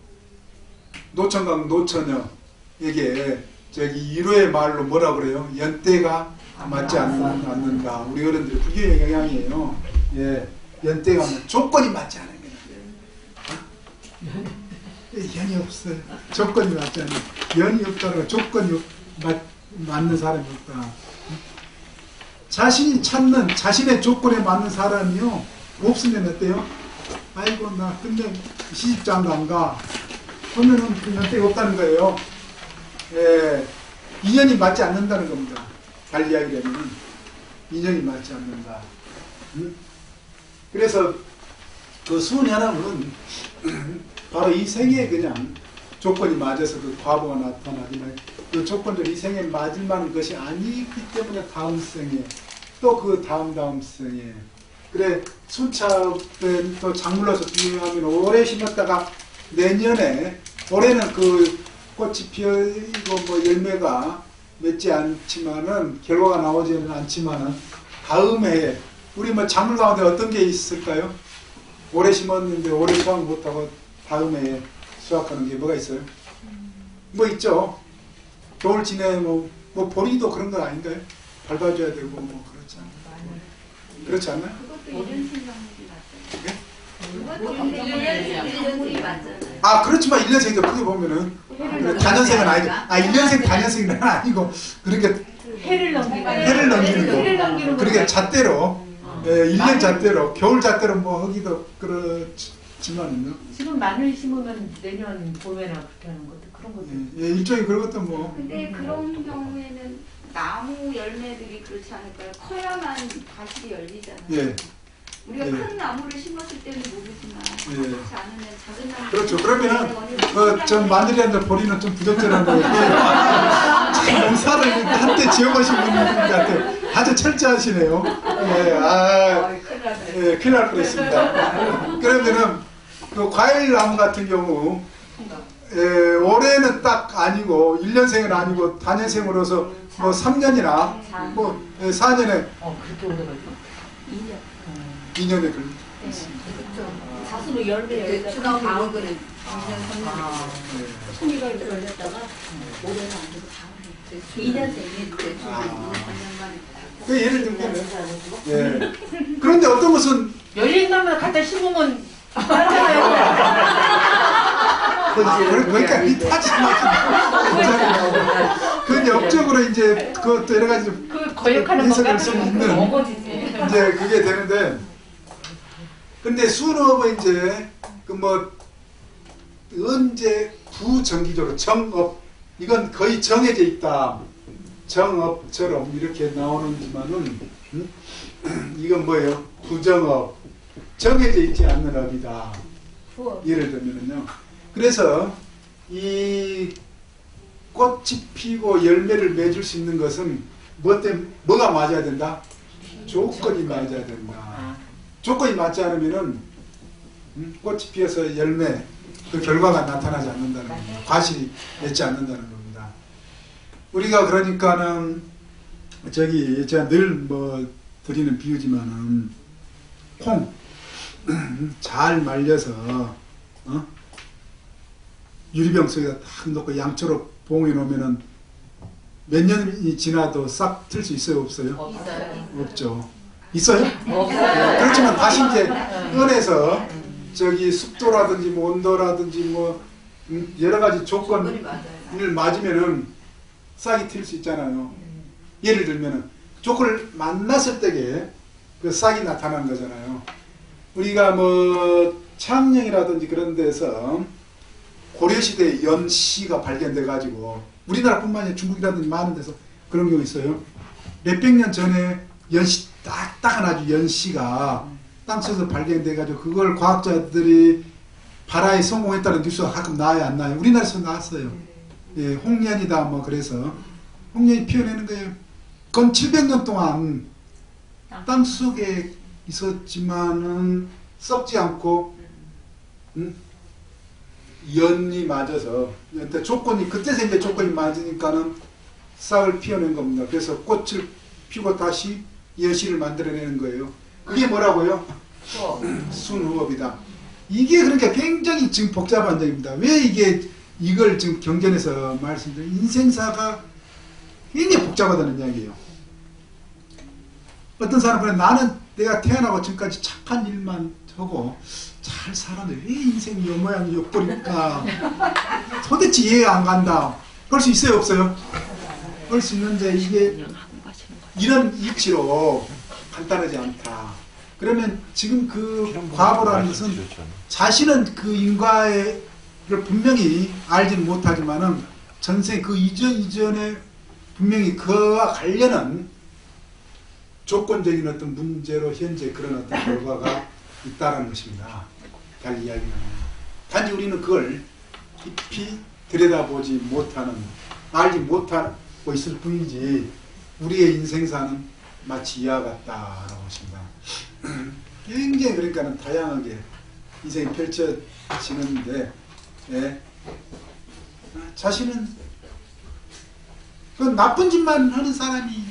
노천강 노처녀에게 저기 1호의 말로 뭐라 그래요? 연대가 맞지 않는다. 우리 어른들의 불교의 영향이에요. 예, 연대가 조건이 맞지 않은 거예요. 연이 없어요. 조건이 맞지 않아요. 연이 없다고 조건이 맞는 사람이 없다. 자신이 찾는 자신의 조건에 맞는 사람이요 없으면 어때요? 아이고 나 근데 시집장도 안 가. 그러면은 그 연대가 없다는 거예요. 예, 인연이 맞지 않는다는 겁니다. 달리 이야기하면 인연이 맞지 않는다. 그래서 그 수년함은 바로 이 생에 그냥 조건이 맞아서 그 과보가 나타나지만 그 조건들이 이 생에 맞을 만한 것이 아니기 때문에 다음 생에 또 그 다음 생에 그래 순차업은 또 작물로서 비유하면 오래 심었다가 내년에 올해는 그 꽃이 피어있고 뭐 열매가 맺지 않지만은 결과가 나오지는 않지만은 다음 해에 우리 뭐 작물 가운데 어떤 게 있을까요? 오래 심었는데 오래 수확 못하고 다음 해에 수확하는 게 뭐가 있어요? 뭐 있죠. 겨울 지내 뭐 보리도 그런 거 아닌가요? 밟아줘야 되고 뭐 그렇지 않나요? 그렇지 않나요? 그것도 1년 생각이 맞잖아요. 아 그렇지만 1년생도 크게 보면은 단연생은 아니죠. 1년생 단연생은 아니고 그렇게 해를 넘기는 거. 그렇게 잣대로 1년 잣대로 겨울 잣대로 뭐 하기도 그렇지만은요. 지금 마늘 심으면 내년 봄에나 그렇게 하는 것도 그런 것도. 예, 일종의 그런 것도 뭐. 근데 그런 경우에는 나무 열매들이 그렇지 않을까요? 커야만 과실이 열리잖아요. 예. 우리가 큰 나무를 심었을 때는 모르지만 그렇지 않으면 작은 나무. 그렇죠. 그러면은 전 마늘이한테 보리는 좀 부적절한 거예요. 농사를 한때 지어보신 분들 같아요. 아주 철저하시네요. 예, 큰일 나네. 예, 큰일 날 뻔했습니다. 그러면은 그 과일나무 같은 경우 올해는 딱 아니고 1년생은 아니고 단년생으로서 뭐 3년이나 뭐 4년에 그렇게 오래 걸려? 2년에 걸립니다. 자수로 열매 대추가 방어그는 2년 3년 송이가 이렇게 걸렸다가 올해는 안 되고 다음에 2년생이 대추가 2년 3년간 그 예를 들면 예. 그런데 어떤 것은 열린 다음에 갖다 심으면 따잖아요. 그러니까 이 타지 마시고 그 역적으로 이제 그것도 여러 가지 그 거역하는 해석을 것 수 같은 있는 어거지지. 이제 그게 되는데 근데 수능업은 이제 그 뭐 언제 부정기적으로 정업 이건 거의 정해져 있다 정업처럼 이렇게 나오는지만은 이건 뭐예요? 부정업 정해져 있지 않는 업이다. 예를 들면은요. 그래서 이 꽃이 피고 열매를 맺을 수 있는 것은 뭐가 맞아야 된다? 조건이 맞아야 된다. 조건이 맞지 않으면은 꽃이 피어서 열매 그 결과가 나타나지 않는다는 겁니다. 과실이 맺지 않는다는 겁니다. 우리가 그러니까는 저기 제가 늘 뭐 드리는 비유지만은 콩 잘 말려서 유리병 속에다 딱 넣고 양초로 봉해 놓으면은 몇 년이 지나도 싹 틀 수 있어요, 없어요? 없어요. 없죠. 있어요? 없어요. 그렇지만 다시 이제 꺼내서 저기 습도라든지 뭐 온도라든지 뭐 여러 가지 조건을 맞으면은 싹이 틀 수 있잖아요. 예를 들면은 조건을 만났을 때에 그 싹이 나타나는 거잖아요. 우리가 뭐 창녕이라든지 그런 데서 고려시대에 연시가 발견돼 가지고 우리나라뿐만 아니라 중국이라든지 많은 데서 그런 경우 있어요. 몇백 년 전에 연시 딱딱한 아주 연시가 땅속에서 발견돼 가지고 그걸 과학자들이 발화에 성공했다는 뉴스가 가끔 나와요, 안 나와요? 우리나라에서 나왔어요. 예, 홍련이다 뭐 그래서 홍련이 피어내는 거예요. 그건 700년 동안 땅속에 있었지만은 썩지 않고 연이 맞아서 조건이 그때서 이제 조건이 맞으니까는 싹을 피워낸 겁니다. 그래서 꽃을 피고 다시 여시를 만들어내는 거예요. 그게 뭐라고요? 순후업이다. 이게 그러니까 굉장히 지금 복잡한 점입니다. 왜 이걸 지금 경전에서 말씀드린 인생사가 굉장히 복잡하다는 이야기예요. 어떤 사람은 나는 내가 태어나고 지금까지 착한 일만 하고 잘 살았는데 왜 인생이 요 모양 요 꼴일까? 도대체 이해가 안 간다. 그럴 수 있어요, 없어요? 그럴 수 있는데 이게 이런 이치로 간단하지 않다. 그러면 지금 그 과거라는 것은 자신은 그 인과를 분명히 알지는 못하지만은 전생 그 이전에 분명히 그와 관련한 조건적인 어떤 문제로 현재 그런 어떤 결과가 있다는 것입니다. 잘 이야기하면. 단지 우리는 그걸 깊이 들여다보지 못하는, 알지 못하고 있을 뿐이지 우리의 인생사는 마치 이와 같다라고 하십니다. 굉장히 그러니까는 다양하게 인생이 펼쳐지는데 예. 자신은 그 나쁜 짓만 하는 사람이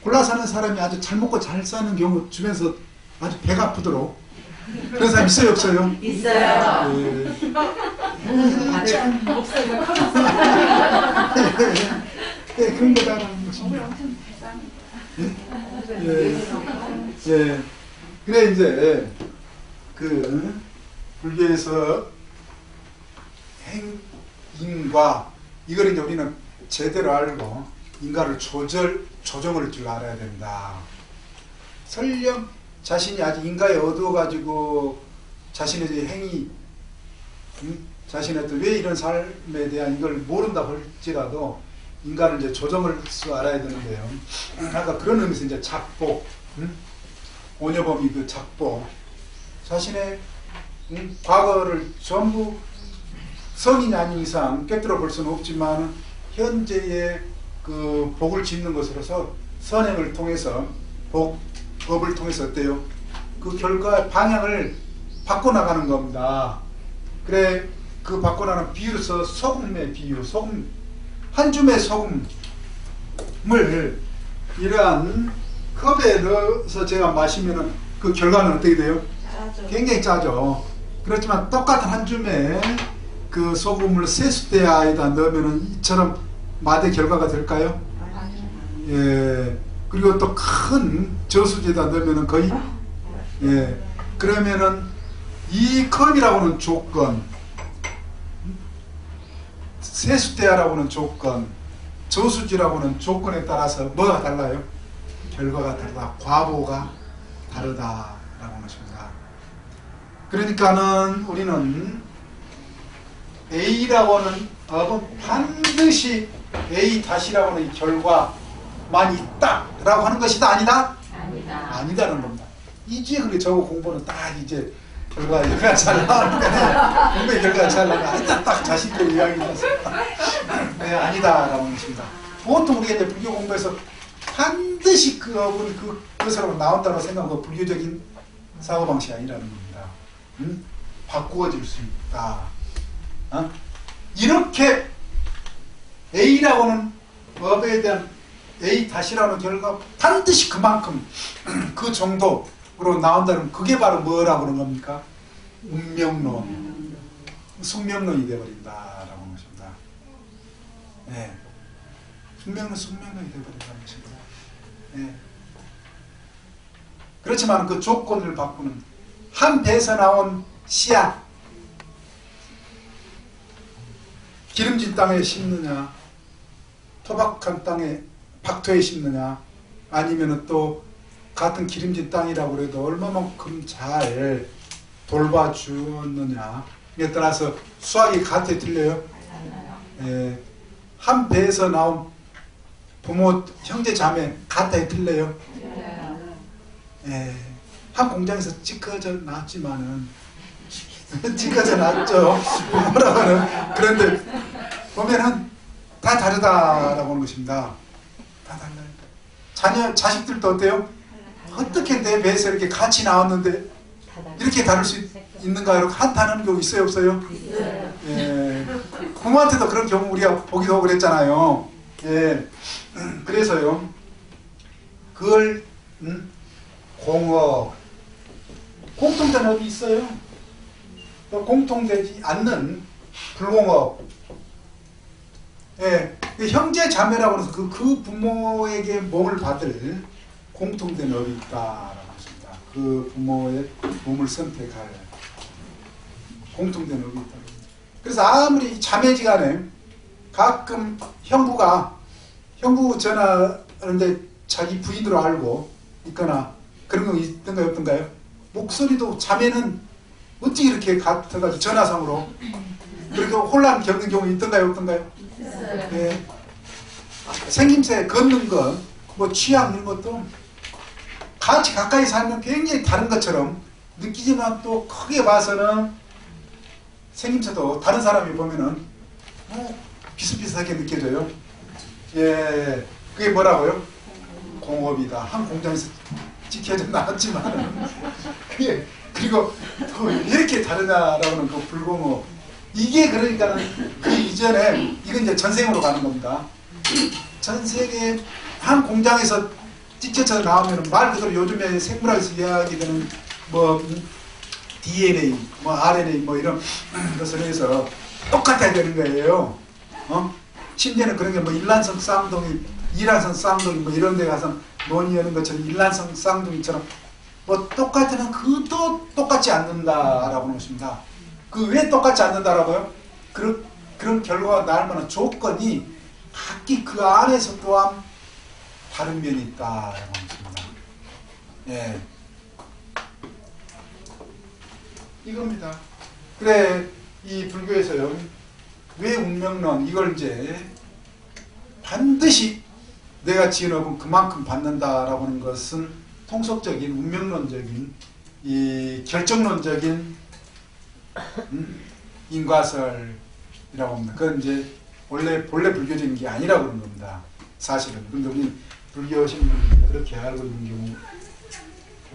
골라 사는 사람이 아주 잘 먹고 잘 사는 경우 주변에서 아주 배가 아프도록 그런 사람 있어요, 없어요? 있어요. 예. 예, 그런 거다라는 것입니다. 엄청 배상입니다. 예. 예. 그래 이제 그 불교에서 행인과 이걸 이제 우리는 제대로 알고 인간을 조정을 줄 알아야 된다. 설령 자신이 아직 인가에 얻어가지고 자신의 행위, 자신의 왜 이런 삶에 대한 이걸 모른다 할지라도 인간을 이제 조정을 줄 알아야 되는데요. 아까 그런 의미에서 이제 작보, 오녀범이 그 작보, 자신의 과거를 전부 성인이 아닌 이상 깨뜨려 볼 수는 없지만 현재의 그 복을 짓는 것으로서 선행을 통해서 법을 통해서 어때요? 그 결과 방향을 바꿔나가는 겁니다. 그래 그 바꿔나가는 비유로서 소금의 비유, 소금 한 줌의 소금을 이러한 컵에 넣어서 제가 마시면은 그 결과는 어떻게 돼요? 굉장히 짜죠. 그렇지만 똑같은 한 줌의 그 소금을 세숫대야에다 넣으면은 이처럼 맛의 결과가 될까요? 예. 그리고 또 큰 저수지에다 넣으면은 거의 예. 그러면은 이 컵이라고 하는 조건, 세숫대야라고 하는 조건, 저수지라고 하는 조건에 따라서 뭐가 달라요? 결과가 다르다. 과보가 다르다라고 하는 것입니다. 그러니까는 우리는 A라고 하는 업은 반드시 A-라고 하는 결과만 있다라고 하는 것이다 아니다? 아니다는 겁니다. 이제 그게 저거 공부는 딱 이제 결과가 잘 나오니까 공부의 결과가 잘 나오니까 딱 자신들의 이야기를 했습니다. 네, 아니다라고 하는 것입니다. 보통 우리가 이제 불교 공부에서 반드시 그 업은 그것으로 나온다고 생각하고 불교적인 사고방식이 아니라는 겁니다. 바꾸어질 수 있다. 이렇게 A라고는 업에 대한 A-라는 결과가 반드시 그만큼 그 정도로 나온다는 그게 바로 뭐라고 하는 겁니까? 운명론, 숙명론이 되어버린다라고 하는 것입니다. 네. 숙명론이 되어버린다는 것입니다. 네. 그렇지만 그 조건을 바꾸는 한 배에서 나온 씨앗, 기름진 땅에 심느냐, 토박한 땅에 박토에 심느냐, 아니면 또 같은 기름진 땅이라고 해도 얼마만큼 잘 돌봐주었느냐에 따라서 수확이 같아 틀려요. 예, 한 배에서 나온 부모, 형제, 자매 같아 틀려요. 예, 한 공장에서 찌꺼져 나왔지만은 찌꺼져 나왔죠. 부모라고는. 그런데 보면은 다 다르다라고 하는 것입니다. 다 달라요. 자식들도 어때요? 어떻게 내 배에서 이렇게 같이 나왔는데 이렇게 다를 수 있는가? 이렇게 한탄하는 경우 있어요, 없어요? 예. 부모한테도 그런 경우 우리가 보기도 하고 그랬잖아요. 예. 그래서요, 그걸, 공업, 공통된 업이 있어요. 또 공통되지 않는 불공업. 예. 형제 자매라고 해서 그 부모에게 몸을 받을 공통된 업이 있다라고 했습니다. 그 부모의 몸을 선택할 공통된 업이 있다. 그래서 아무리 자매지간에 가끔 형부 전화하는데 자기 부인으로 알고 있거나 그런 거 있던가요, 없던가요? 목소리도 자매는 어찌 이렇게 같아가지고 전화상으로 그렇게 혼란 겪는 경우 있던가요, 없던가요? 네. 생김새, 걷는 것, 뭐 취향 이런 것도 같이 가까이 살면 굉장히 다른 것처럼 느끼지만 또 크게 봐서는 생김새도 다른 사람이 보면은 비슷비슷하게 느껴져요. 예, 그게 뭐라고요? 공업이다. 한 공장에서 찍혀져 나왔지만 그게 그리고 이렇게 다르다라고는 그 불공업. 이게 그러니까는 그 이전에 이건 이제 전생으로 가는 겁니다. 전 세계 한 공장에서 찢겨져 나오면 말 그대로 요즘에 생물학에서 이야기되는 뭐 DNA, 뭐 RNA 뭐 이런 것을 해서 똑같아야 되는 거예요. 심지어는 그런 게 뭐 일란성 쌍둥이, 이란성 쌍둥이 뭐 이런 데 가서 논의하는 것처럼 일란성 쌍둥이처럼 뭐 똑같으면 그도 똑같지 않는다라고 하는 것입니다. 그 왜 똑같지 않는다라고요? 그런 결과가 나올 만한 조건이 각기 그 안에서 또한 다른 면이 있다라고 합니다. 예. 이겁니다. 그래, 이 불교에서요, 왜 운명론, 이걸 이제 반드시 내가 지은 업은 그만큼 받는다라고 하는 것은 통속적인, 운명론적인, 이 결정론적인 인과설이라고 합니다. 그건 이제 본래 불교적인 게 아니라고 그러는 겁니다. 사실은. 근데 우리 불교 신분들이 그렇게 알고 있는 경우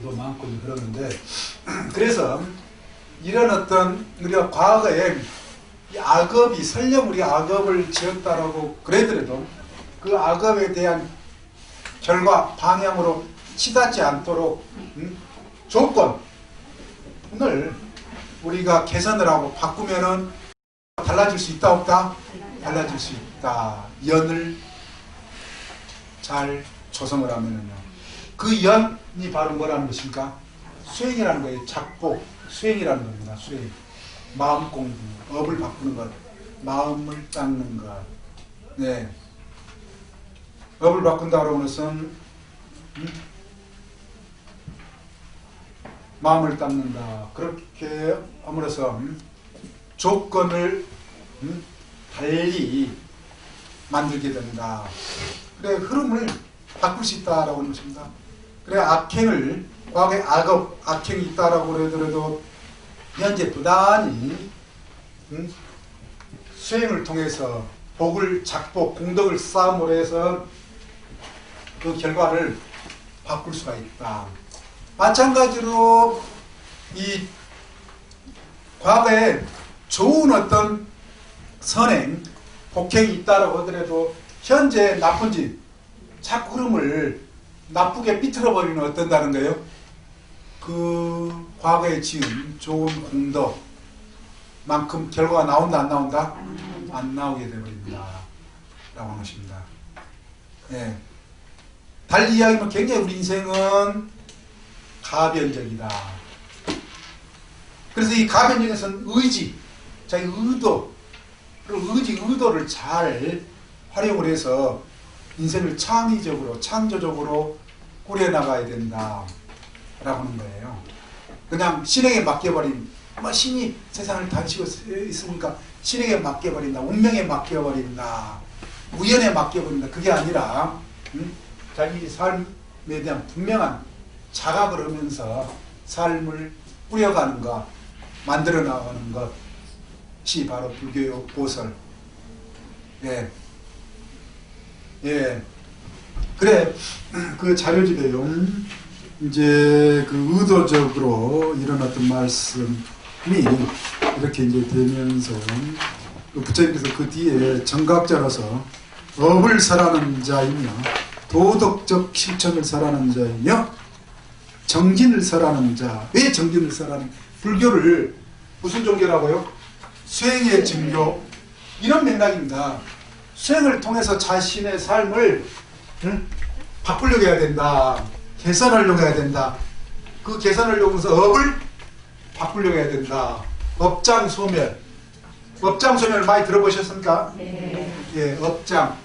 도 많고 그러는데 그래서 이런 어떤 우리가 과거에 이 악업이 설령 우리 악업을 지었다라고 그러더라도 그 악업에 대한 결과 방향으로 치닫지 않도록 조건을 우리가 개선을 하고 바꾸면은 달라질 수 있다 없다? 달라질 수 있다. 연을 잘 조성을 하면은요. 그 연이 바로 뭐라는 것입니까? 수행이라는 거예요. 작복, 수행이라는 겁니다. 수행. 마음 공부, 업을 바꾸는 것, 마음을 닦는 것. 네. 업을 바꾼다고 하는 것은 마음을 닦는다. 그렇게 함으로써 조건을 달리 만들게 된다. 그래 흐름을 바꿀 수 있다라고 하는 것입니다. 그래 악행을 과거에 악업, 악행이 있다라고 그러더라도 현재 부단히 수행을 통해서 복을 작복, 공덕을 쌓음으로 해서 그 결과를 바꿀 수가 있다. 마찬가지로 이 과거에 좋은 어떤 선행, 복행이 있다라고 하더라도 현재 나쁜 짓, 자꾸 흐름을 나쁘게 삐뚤어버리면 어떤다는 거예요? 그 과거에 지은 좋은 공덕만큼 결과가 나온다 안 나온다? 안 나오게 되어버린다 라고 하는 것입니다. 예. 달리 이야기하면 굉장히 우리 인생은 가변적이다. 그래서 이 가변적에서는 의지, 자기 의도, 그리고 의도를 잘 활용을 해서 인생을 창의적으로, 창조적으로 꾸려나가야 된다 라고 하는 거예요. 그냥 신에게 맡겨버린, 신이 세상을 다스리고 있으니까 신에게 맡겨버린다, 운명에 맡겨버린다, 우연에 맡겨버린다. 그게 아니라 자기 삶에 대한 분명한 자각을 하면서 삶을 꾸려가는 것, 만들어 나가는 것이 바로 불교의 보설. 예. 예. 그래, 그 자료집에요. 이제 그 의도적으로 이런 어떤 말씀이 이렇게 이제 되면서 그 부처님께서 그 뒤에 정각자로서 업을 설하는 자이며 도덕적 실천을 설하는 자이며 정진을 설하는 자. 왜 정진을 설하는? 불교를 무슨 종교라고요? 수행의 증교. 이런 맥락입니다. 수행을 통해서 자신의 삶을 바꾸려고 해야 된다. 개선하려고 해야 된다. 그 개선을 위해서 업을 바꾸려고 해야 된다. 업장소멸. 업장소멸 많이 들어보셨습니까? 네. 예, 업장.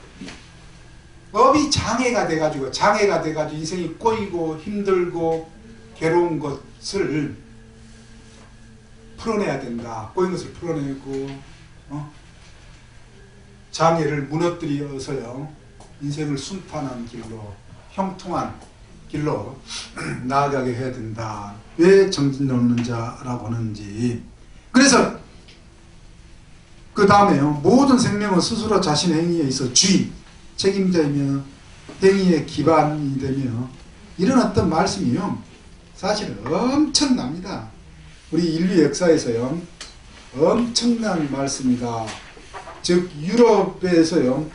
업이 장애가 돼가지고 인생이 꼬이고 힘들고 괴로운 것을 풀어내야 된다. 꼬인 것을 풀어내고 장애를 무너뜨려서요 인생을 순탄한 길로, 형통한 길로 나아가게 해야 된다. 왜 정진을 얻는 자라고 하는지. 그래서 그 다음에요, 모든 생명은 스스로 자신의 행위에 있어 주인, 책임자이며 행위의 기반이 되며, 이런 어떤 말씀이요 사실은 엄청납니다. 우리 인류 역사에서요 엄청난 말씀이다. 즉 유럽에서요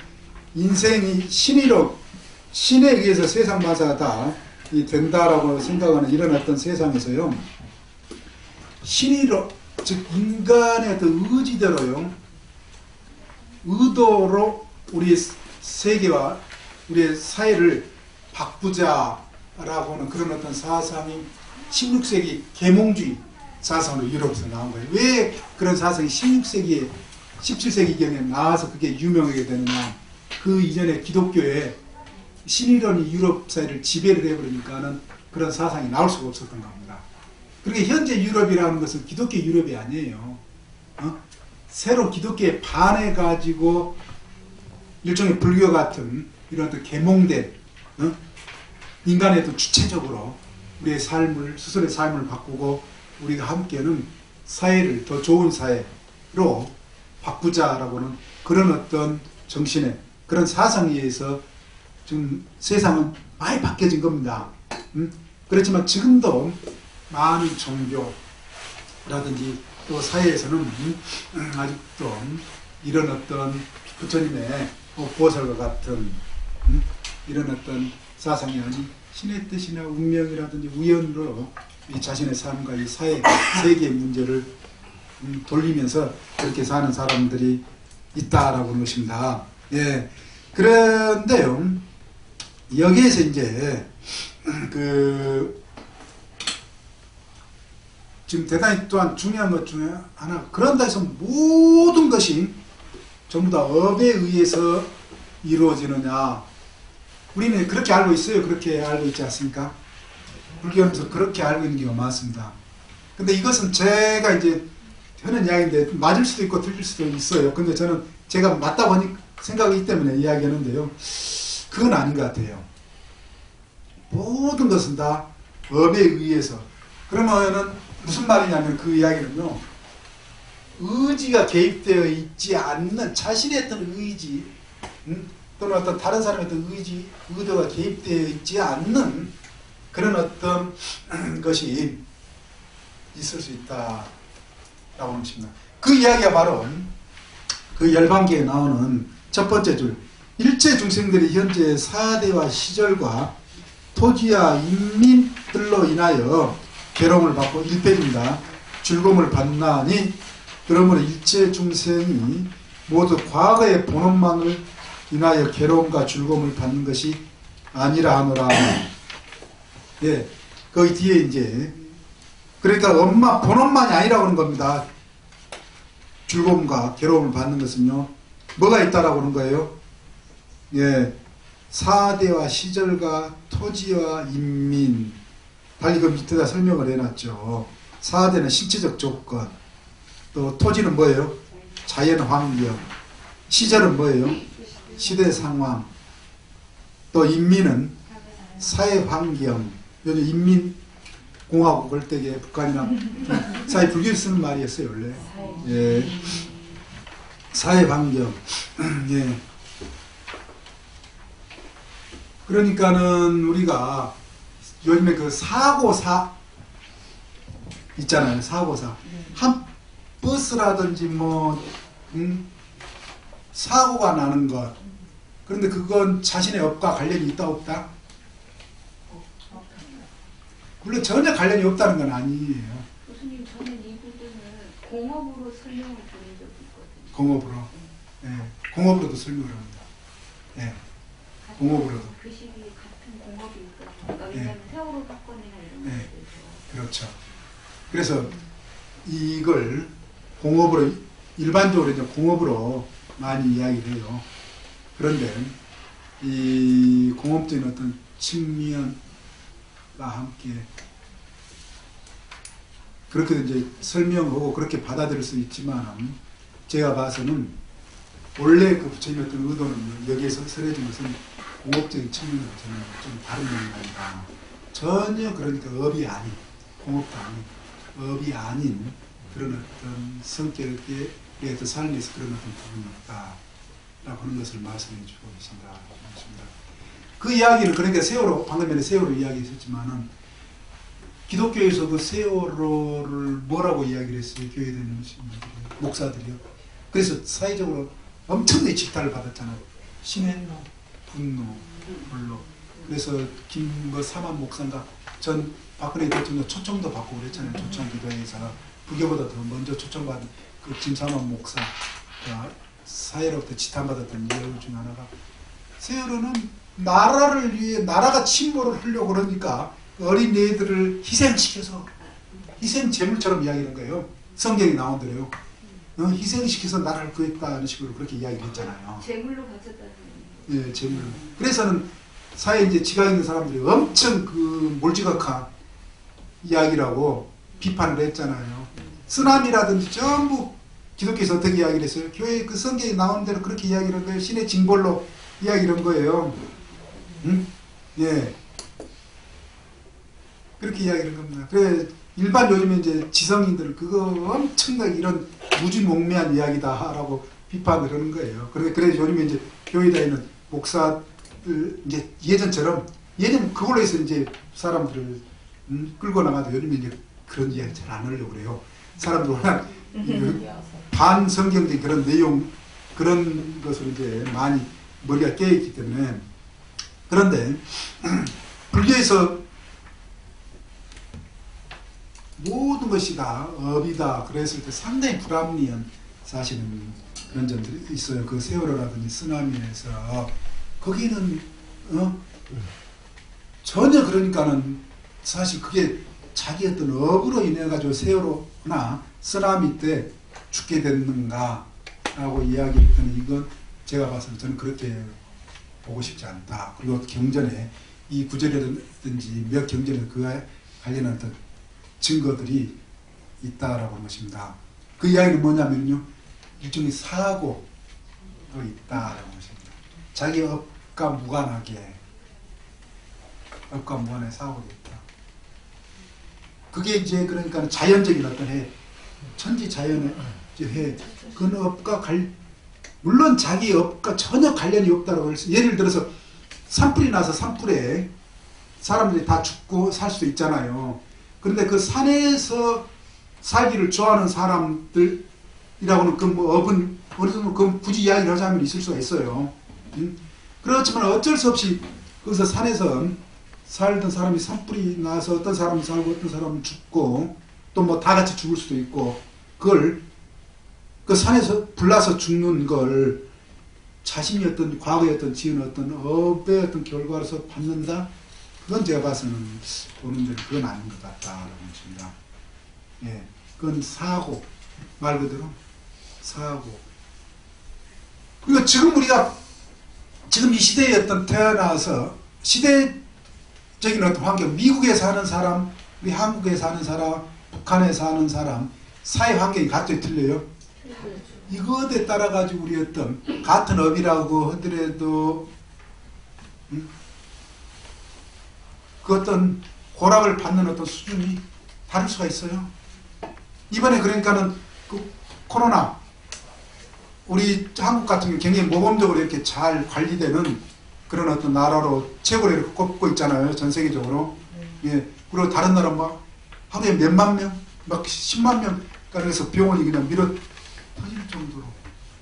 인생이 신의로, 신에 의해서 세상마다 다 된다라고 생각하는 이런 어떤 세상에서요 신의로, 즉 인간의 어떤 의지대로요 의도로 우리 세계와 우리의 사회를 바꾸자라고 하는 그런 어떤 사상이 16세기 계몽주의 사상으로 유럽에서 나온 거예요. 왜 그런 사상이 16세기에 17세기경에 나와서 그게 유명하게 되느냐. 그 이전에 기독교의 신이론이 유럽 사회를 지배를 해버리니까는 그런 사상이 나올 수가 없었던 겁니다. 그러니까 현재 유럽이라는 것은 기독교 유럽이 아니에요. 새로 기독교에 반해가지고 일종의 불교 같은 이런 어떤 계몽된 인간의 또 주체적으로 우리의 삶을, 스스로의 삶을 바꾸고 우리가 함께는 사회를 더 좋은 사회로 바꾸자라고는 그런 어떤 정신에, 그런 사상에 의해서 지금 세상은 많이 바뀌어진 겁니다. 그렇지만 지금도 많은 종교라든지 또 사회에서는 아직도 이런 어떤 부처님의 보살과 같은 이런 어떤 사상이 아닌 신의 뜻이나 운명이라든지 우연으로 이 자신의 삶과 이 사회, 세계의 문제를 돌리면서 그렇게 사는 사람들이 있다라고 하는 것입니다. 예. 그런데요, 여기에서 이제, 지금 대단히 또한 중요한 것 중에 하나, 그런다 해서 모든 것이 전부 다 업에 의해서 이루어지느냐. 우리는 그렇게 알고 있어요. 그렇게 알고 있지 않습니까? 불교하면서 그렇게 알고 있는 경우가 많습니다. 근데 이것은 제가 이제 하는 이야기인데 맞을 수도 있고 틀릴 수도 있어요. 근데 저는 제가 맞다고 생각이기 때문에 이야기하는데요. 그건 아닌 것 같아요. 모든 것은 다 업에 의해서. 그러면은 무슨 말이냐면 그 이야기는요. 의지가 개입되어 있지 않는 자신의 어떤 의지 또는 어떤 다른 사람의 어떤 의도가 개입되어 있지 않는 그런 어떤 것이 있을 수 있다라고 하는 것입니다. 그 이야기가 바로 그 열반기에 나오는 첫 번째 줄, 일체 중생들이 현재 사대와 시절과 토지와 인민들로 인하여 괴로움을 받고 1페이지입니다. 즐거움을 받나니 그러므로 일체 중생이 모두 과거의 본원만을 인하여 괴로움과 즐거움을 받는 것이 아니라 하노라. 예, 거기 뒤에 이제 그러니까 본원만이 아니라고 하는 겁니다. 즐거움과 괴로움을 받는 것은요. 뭐가 있다라고 하는 거예요? 예, 사대와 시절과 토지와 인민. 달리 그 밑에다 설명을 해놨죠. 사대는 신체적 조건, 또 토지는 뭐예요? 자연 환경. 시절은 뭐예요? 시대 상황. 또 인민은 사회 환경. 요즘 인민공화국 할 때에 북한이랑 사회 불교에 쓰는 말이었어요, 원래. 예. 사회 환경. 예. 그러니까는 우리가 요즘에 그 사고사 있잖아요. 사고사. 한 버스라든지 뭐 사고가 나는 것. 그런데 그건 자신의 업과 관련이 있다 없다? 물론 전혀 관련이 없다는 건 아니에요. 교수님, 저는 이 부분을 공업으로 설명을 드린 적이 있거든요. 공업으로. 예. 공업으로도 설명을 합니다. 예. 공업으로도. 그 시기에 같은 공업이 있거든요. 그러니까 왜냐하면 예. 세월호 사건이나 이런 예. 것들에서. 그렇죠. 그래서 이걸 공업으로 일반적으로 이제 공업으로 많이 이야기를 해요. 그런데 이 공업적인 어떤 측면과 함께 그렇게 이제 설명하고 그렇게 받아들일 수 있지만 제가 봐서는 원래 그 부처님의 어떤 의도는 여기에서 설해진 것은 공업적인 측면으로 저는 좀 다른 면이다. 전혀 그러니까 업이 아닌 공업도 아닌 업이 아닌 그런 어떤 성격에 대해서 삶에서 그런 어떤 부분이 있다라고 하는 것을 말씀해 주고 계신다. 그 이야기를 그러니까 세월호 방금 전에 세월호 이야기했었지만은 기독교에서 그 세월호를 뭐라고 이야기를 했어요? 교회 다니는 목사들이요. 그래서 사회적으로 엄청나게 질타를 받았잖아요. 신의 분노, 물로. 그래서 사만 목사인가 전 박근혜 대통령 초청도 받고 그랬잖아요. 초청 기도회에서 부교보다 더 먼저 초청받은 그 김사만 목사 사회로부터 지탄받았던 이유 중 하나가 세월호는 나라를 위해 나라가 침몰을 하려고 그러니까 어린 애들을 희생시켜서 희생 제물처럼 이야기하는 거예요. 성경이 나온 대로요. 희생시켜서 나라를 구했다는 식으로 그렇게 이야기를 했잖아요. 제물로 바쳤다는. 예, 제물로. 그래서는 사회에 이제 지각 있는 사람들이 엄청 그 몰지각한 이야기라고 비판을 했잖아요. 쓰나미라든지 전부 기독교에서 어떻게 이야기를 했어요? 교회 그 성경에 나온 대로 그렇게 이야기를 한 거예요. 신의 징벌로 이야기를 한 거예요. 응? 예. 그렇게 이야기를 한 겁니다. 그래, 일반 요즘에 이제 지성인들 그거 엄청나게 이런 무지몽매한 이야기다라고 비판을 하는 거예요. 그래 요즘에 이제 교회 다니는 목사들 이제 예전처럼 예전 그걸로 해서 이제 사람들을 끌고 나가도 요즘에 이제 그런 이야기 잘 안 하려고 그래요. 사람들 워낙 반성경적인 그런 내용, 그런 것으로 이제 많이 머리가 깨있기 때문에. 그런데 불교에서 모든 것이 다 업이다 그랬을 때 상당히 불합리한 사실은 그런 점들이 있어요. 그 세월호라든지 쓰나미에서 거기는 전혀 그러니까는 사실 그게 자기 어떤 업으로 인해 가지고 세월호나 쓰나미 때 죽게 됐는가 라고 이야기했더니 이건 제가 봐서는 저는 그렇게 보고 싶지 않다. 그리고 경전에 이 구절이라든지 몇 경전에 그와 관련한 어떤 증거들이 있다라고 하는 것입니다. 그 이야기는 뭐냐면요, 일종의 사고도 있다라고 하는 것입니다. 자기 업과 무관하게 사고도 있다. 그게 이제 그러니까 자연적인 어떤 천지 자연의 그 업과 물론 자기 업과 전혀 관련이 없다라고 해서 예를 들어서 산불이 나서 산불에 사람들이 다 죽고 살 수도 있잖아요. 그런데 그 산에서 살기를 좋아하는 사람들이라고는 그 뭐 업은 어느 정도 그 굳이 이야기를 하자면 있을 수가 있어요. 그렇지만 어쩔 수 없이 거기서 산에서 살던 사람이 산불이 나서 어떤 사람은 살고 어떤 사람은 죽고 또 뭐 다 같이 죽을 수도 있고 그걸 그 산에서 불나서 죽는 걸 자신이 어떤 과거에 어떤 지은 어떤 업의 어떤 결과로서 받는다? 그건 제가 봐서는 보는 데 그건 아닌 것 같다라고 것입니다. 예, 그건 사고, 말 그대로 사고. 그리고 지금 우리가 지금 이 시대에 어떤 태어나서 시대적인 어떤 환경, 미국에 사는 사람, 우리 한국에 사는 사람, 북한에 사는 사람, 사회 환경이 갑자기 틀려요. 이것에 따라 가지고 우리 어떤 같은 업이라고 하더라도 그 어떤 고락을 받는 어떤 수준이 다를 수가 있어요. 이번에 그러니까는 그 코로나 우리 한국 같은 경우 굉장히 모범적으로 이렇게 잘 관리되는 그런 어떤 나라로 최고로 이렇게 꼽고 있잖아요. 전 세계적으로. 예. 그리고 다른 나라 막 하루에 몇만 명, 막 10만 명 그래서 병원이 그냥 밀어 터질 정도로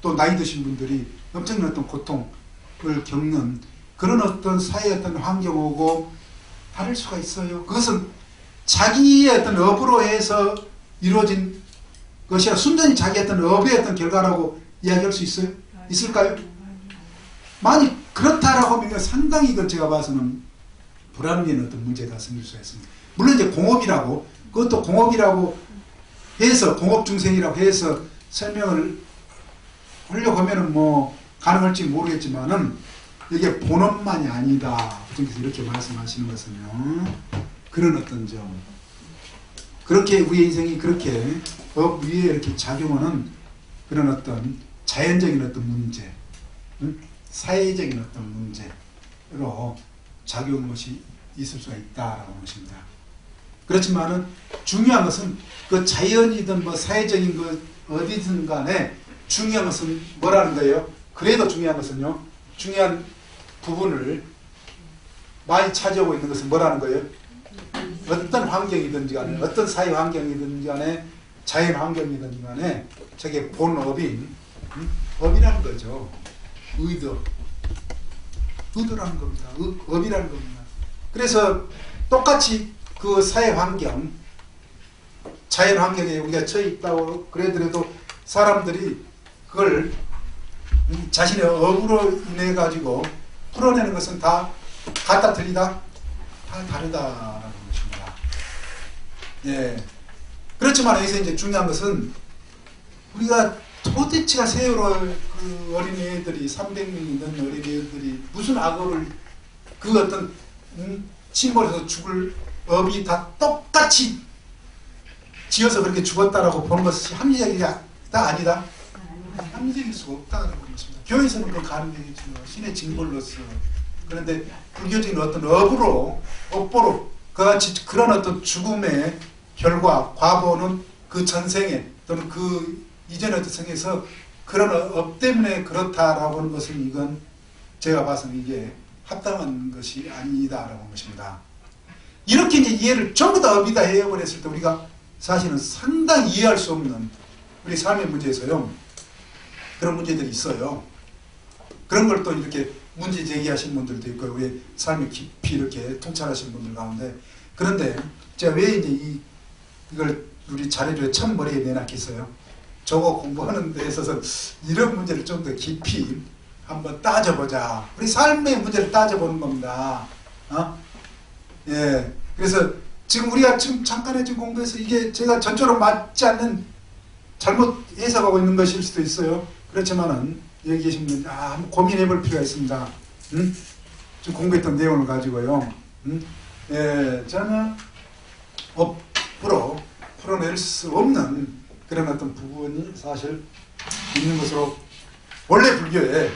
또 나이 드신 분들이 엄청난 어떤 고통을 겪는 그런 어떤 사회의 어떤 환경하고 다를 수가 있어요. 그것은 자기의 어떤 업으로 해서 이루어진 것이야 순전히 자기의 어떤 업의 어떤 결과라고 이야기할 수 있어요? 있을까요? 만약 그렇다라고 하면 상당히 이건 제가 봐서는 불합리한 어떤 문제가 생길 수가 있습니다. 물론 이제 공업이라고 그것도 공업이라고 해서 공업중생이라고 해서 설명을 하려고 하면은 뭐 가능할지 모르겠지만은 이게 본업만이 아니다. 부처님께서 이렇게 말씀하시는 것은요. 그런 어떤 점 그렇게 우리의 인생이 그렇게 법 위에 이렇게 작용하는 그런 어떤 자연적인 어떤 문제, 사회적인 어떤 문제로 작용하는 것이 있을 수가 있다라고 하는 것입니다. 그렇지만은 중요한 것은 그 자연이든 뭐 사회적인 것 어디든 간에 중요한 것은 뭐라는 거예요? 그래도 중요한 것은요. 중요한 부분을 많이 차지하고 있는 것은 뭐라는 거예요? 어떤 환경이든지 간에 어떤 사회 환경이든지 간에 자연 환경이든지 간에 저게 본업인 업이라는 거죠. 의도라는 겁니다. 업이라는 겁니다. 그래서 똑같이 그 사회 환경, 자연 환경에 우리가 처해 있다고 그래도 사람들이 그걸 자신의 업으로 인해 가지고 풀어내는 것은 다 같다 틀리다? 다 다르다라는 것입니다. 예. 그렇지만 여기서 이제 중요한 것은 우리가 도대체가 세월호 그 어린이들이 300명이 넘는 어린이들이 무슨 악업을 그 어떤 침몰해서 죽을 업이 다 똑같이 지어서 그렇게 죽었다라고 보는 것이 합리적이다 아니다? 합리적일 수가 없다는 것입니다. 교회에서는 그 가능되겠죠. 신의 징벌로서. 그런데 불교적인 어떤 업보로 그같이 그런 어떤 죽음의 결과, 과거는 그 전생에 또는 그 이전의 어떤 생에서 그런 업 때문에 그렇다라고 하는 것은 이건 제가 봐서는 이게 합당한 것이 아니다라고 하는 것입니다. 이렇게 이제 이해를 전부 다 업이다 해버렸을 때 우리가 사실은 상당히 이해할 수 없는 우리 삶의 문제에서요. 그런 문제들이 있어요. 그런 걸 또 이렇게 문제 제기하신 분들도 있고 우리 삶에 깊이 이렇게 통찰하신 분들 가운데 그런데 제가 왜 이제 이걸 우리 자료에 처음 머리에 내놨겠어요? 저거 공부하는 데 있어서 이런 문제를 좀 더 깊이 한번 따져보자. 우리 삶의 문제를 따져보는 겁니다. 예. 그래서 지금 우리가 지금 잠깐의 지금 공부해서 이게 제가 전적으로 맞지 않는 잘못 해석하고 있는 것일 수도 있어요. 그렇지만은 여기 계신 분들 한번 고민해 볼 필요가 있습니다. 좀 공부했던 내용을 가지고요. 예, 저는 풀어낼 수 없는 그런 어떤 부분이 사실 있는 것으로 원래 불교에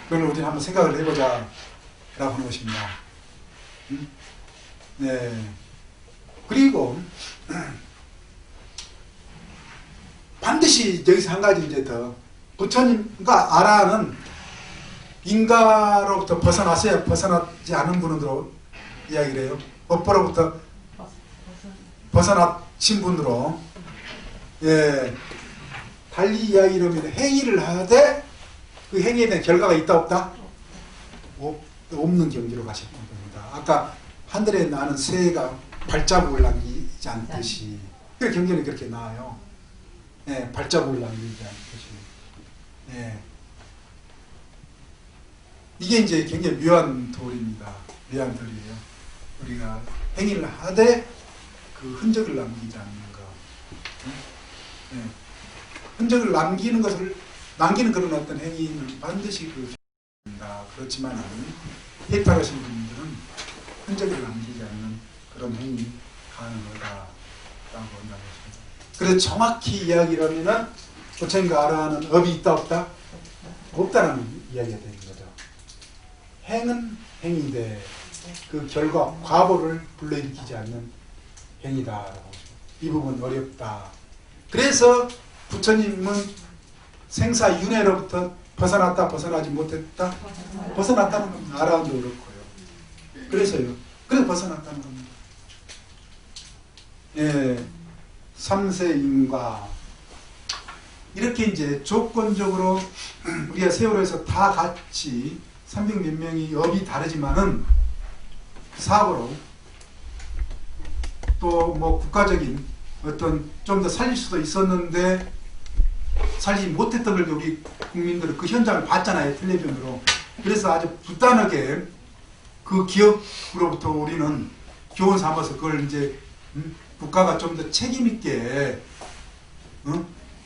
그걸 우리 한번 생각을 해보자 라고 하는 것입니다. 네. 그리고 반드시 여기서 한 가지 이제 더 부처님과 아라는 인가로부터 벗어났어야 벗어나지 않은 분으로 이야기를 해요. 법보로부터 벗어나신 분으로 예, 달리 이야기를 하면 행위를 하되 그 행위에 대한 결과가 있다 없다? 없는 경지로 가시는 겁니다. 아까 하늘에 나는 새가 발자국을 남기지 않듯이 그 경전이 그렇게 나와요. 예, 발자국을 남기지 않듯이. 예. 이게 이제 굉장히 묘한 도리입니다. 묘한 도리예요. 우리가 행위를 하되 그 흔적을 남기지 않는 것. 예. 흔적을 남기는 그런 어떤 행위는 반드시 그입니다. 그렇지만은 해탈하신 분들은 흔적을 남기지 않는 그런 행위 가능하다라고 한다는 것입니다. 그래서 정확히 이야기를 하면은 부처님과 아라는 업이 있다 없다? 없다는 이야기가 되는 거죠. 행은 행인데 그 결과 과보를 불러일으키지 않는 행위다라고. 이 부분 어렵다. 그래서 부처님은 생사윤회로부터 벗어났다 벗어나지 못했다 벗어났다는 겁니다. 아라한도 그렇고요. 그래서요. 그래서 벗어났다는 겁니다. 예, 삼세인과 이렇게 이제 조건적으로 우리가 세월호에서 다 같이 300몇 명이 업이 다르지만은 사고로 또 뭐 국가적인 어떤 좀 더 살릴 수도 있었는데 살리지 못했던 걸 우리 국민들은 그 현장을 봤잖아요. 텔레비전으로. 그래서 아주 부단하게 그 기업으로부터 우리는 교훈 삼아서 그걸 이제 국가가 좀 더 책임 있게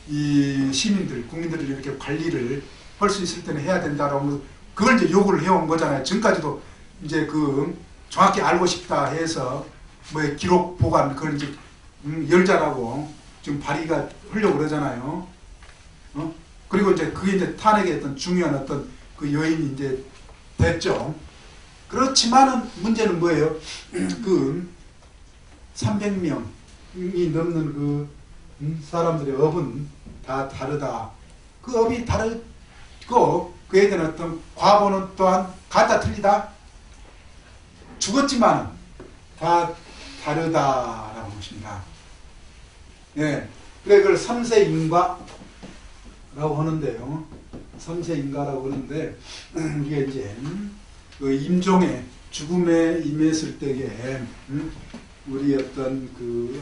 이 시민들, 국민들을 이렇게 관리를 할 수 있을 때는 해야 된다라고 그걸 이제 요구를 해온 거잖아요. 지금까지도 이제 그 정확히 알고 싶다 해서 뭐 기록 보관 그걸 이제 열자라고 지금 발의가 하려고 그러잖아요. 그리고 이제 그게 이제 탄핵의 어떤 중요한 어떤 그 요인이 이제 됐죠. 그렇지만은 문제는 뭐예요? 그 300명이 넘는 그 사람들의 업은 다 다르다. 그 업이 다르고 그에 대한 어떤 과보는 또한 같다 틀리다. 죽었지만 다 다르다라고 보십니다. 예, 그래 그걸 삼세인과라고 하는데요. 삼세인과라고 하는데 이게 이제 그 임종의 죽음에 임했을 때에 우리 어떤 그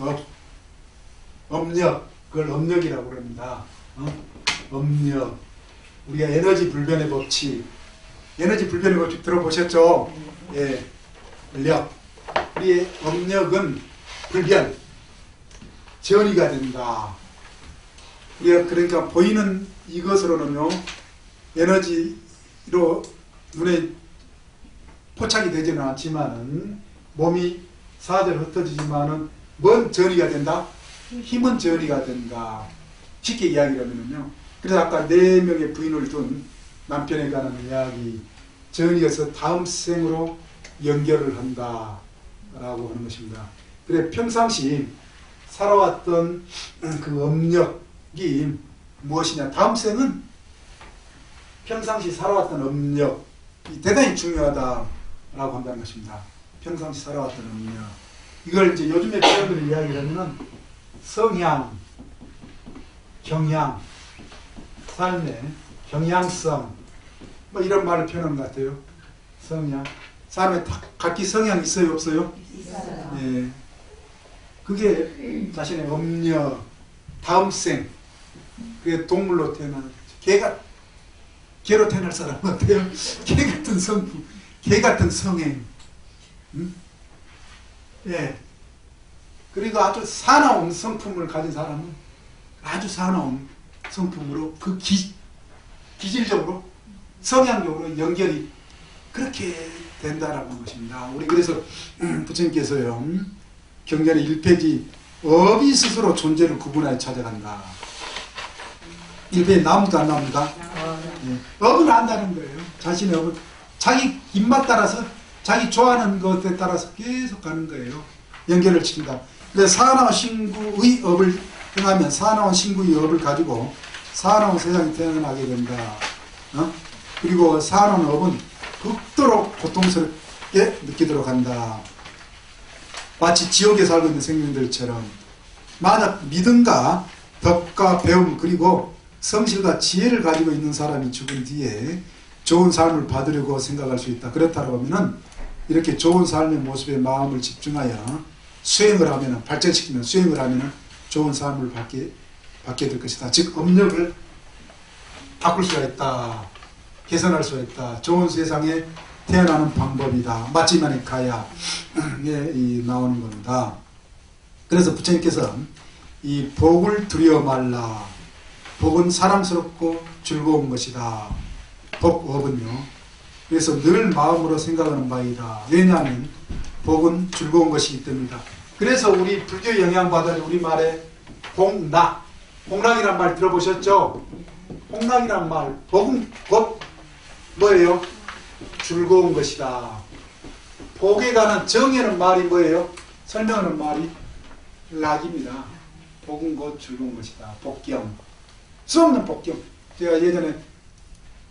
업력 그걸 업력이라고 합니다. 업력 우리가 에너지 불변의 법칙 들어보셨죠? 예, 력 우리의 업력은 불변 전이가 된다. 우리가 그러니까 보이는 이것으로는요 에너지로 눈에 포착이 되지는 않지만은 몸이 사대로 흩어지지만은 뭔 전이가 된다? 힘은 전이가 된다. 쉽게 이야기를 하면요. 그래서 아까 4명의 부인을 둔 남편에 관한 이야기 전이어서 다음 생으로 연결을 한다 라고 하는 것입니다. 그래 평상시 살아왔던 그 업력이 무엇이냐 다음 생은 평상시 살아왔던 업력이 대단히 중요하다라고 한다는 것입니다. 평상시 살아왔던 음료. 이걸 이제 요즘에 표현으로 이야기를 하면은 성향, 경향, 삶의 경향성, 뭐 이런 말을 표현한 것 같아요. 성향. 사람의 각기 성향이 있어요, 없어요? 있어요. 예. 그게 자신의 음녀, 다음생, 그게 동물로 태어난, 개로 태어날 사람 같아요. 개 같은 성품, 개 같은 성행. 예. 그리고 아주 사나운 성품을 가진 사람은 아주 사나운 성품으로 그 기질적으로, 성향적으로 연결이 그렇게 된다라는 것입니다. 우리 그래서 부처님께서요, 경전의 1페이지 업이 스스로 존재를 구분하여 찾아간다. 1페이지 나옵니까 안 나옵니까? 예. 업을 안다는 거예요. 자신의 업을 자기 입맛 따라서 자기 좋아하는 것에 따라서 계속 가는 거예요. 연결을 시킨다. 그래서 사나운 신구의 업을 행하면 사나운 신구의 업을 가지고 사나운 세상에 태어나게 된다. 그리고 사나운 업은 극도로 고통스럽게 느끼도록 한다. 마치 지옥에 살고 있는 생명들처럼 만약 믿음과 덕과 배움 그리고 성실과 지혜를 가지고 있는 사람이 죽은 뒤에 좋은 삶을 받으려고 생각할 수 있다. 그렇다고 하면은 이렇게 좋은 삶의 모습에 마음을 집중하여 수행을 하면은, 발전시키면 수행을 하면은 좋은 삶을 받게 될 것이다. 즉 업력을 바꿀 수가 있다. 개선할 수가 있다. 좋은 세상에 태어나는 방법이다. 맞지만이 가야 나오는 겁니다. 그래서 부처님께서 이 복을 두려워 말라. 복은 사랑스럽고 즐거운 것이다. 복업은요. 그래서 늘 마음으로 생각하는 바이다. 왜냐하면 복은 즐거운 것이기 때문이다. 그래서 우리 불교 영향받은 우리말에 복락, 복락이란 말 들어보셨죠? 복락이란 말, 복은 곧 뭐예요? 즐거운 것이다. 복에 관한 정의하는 말이 뭐예요? 설명하는 말이 락입니다. 복은 곧 즐거운 것이다. 복경. 수없는 복경. 제가 예전에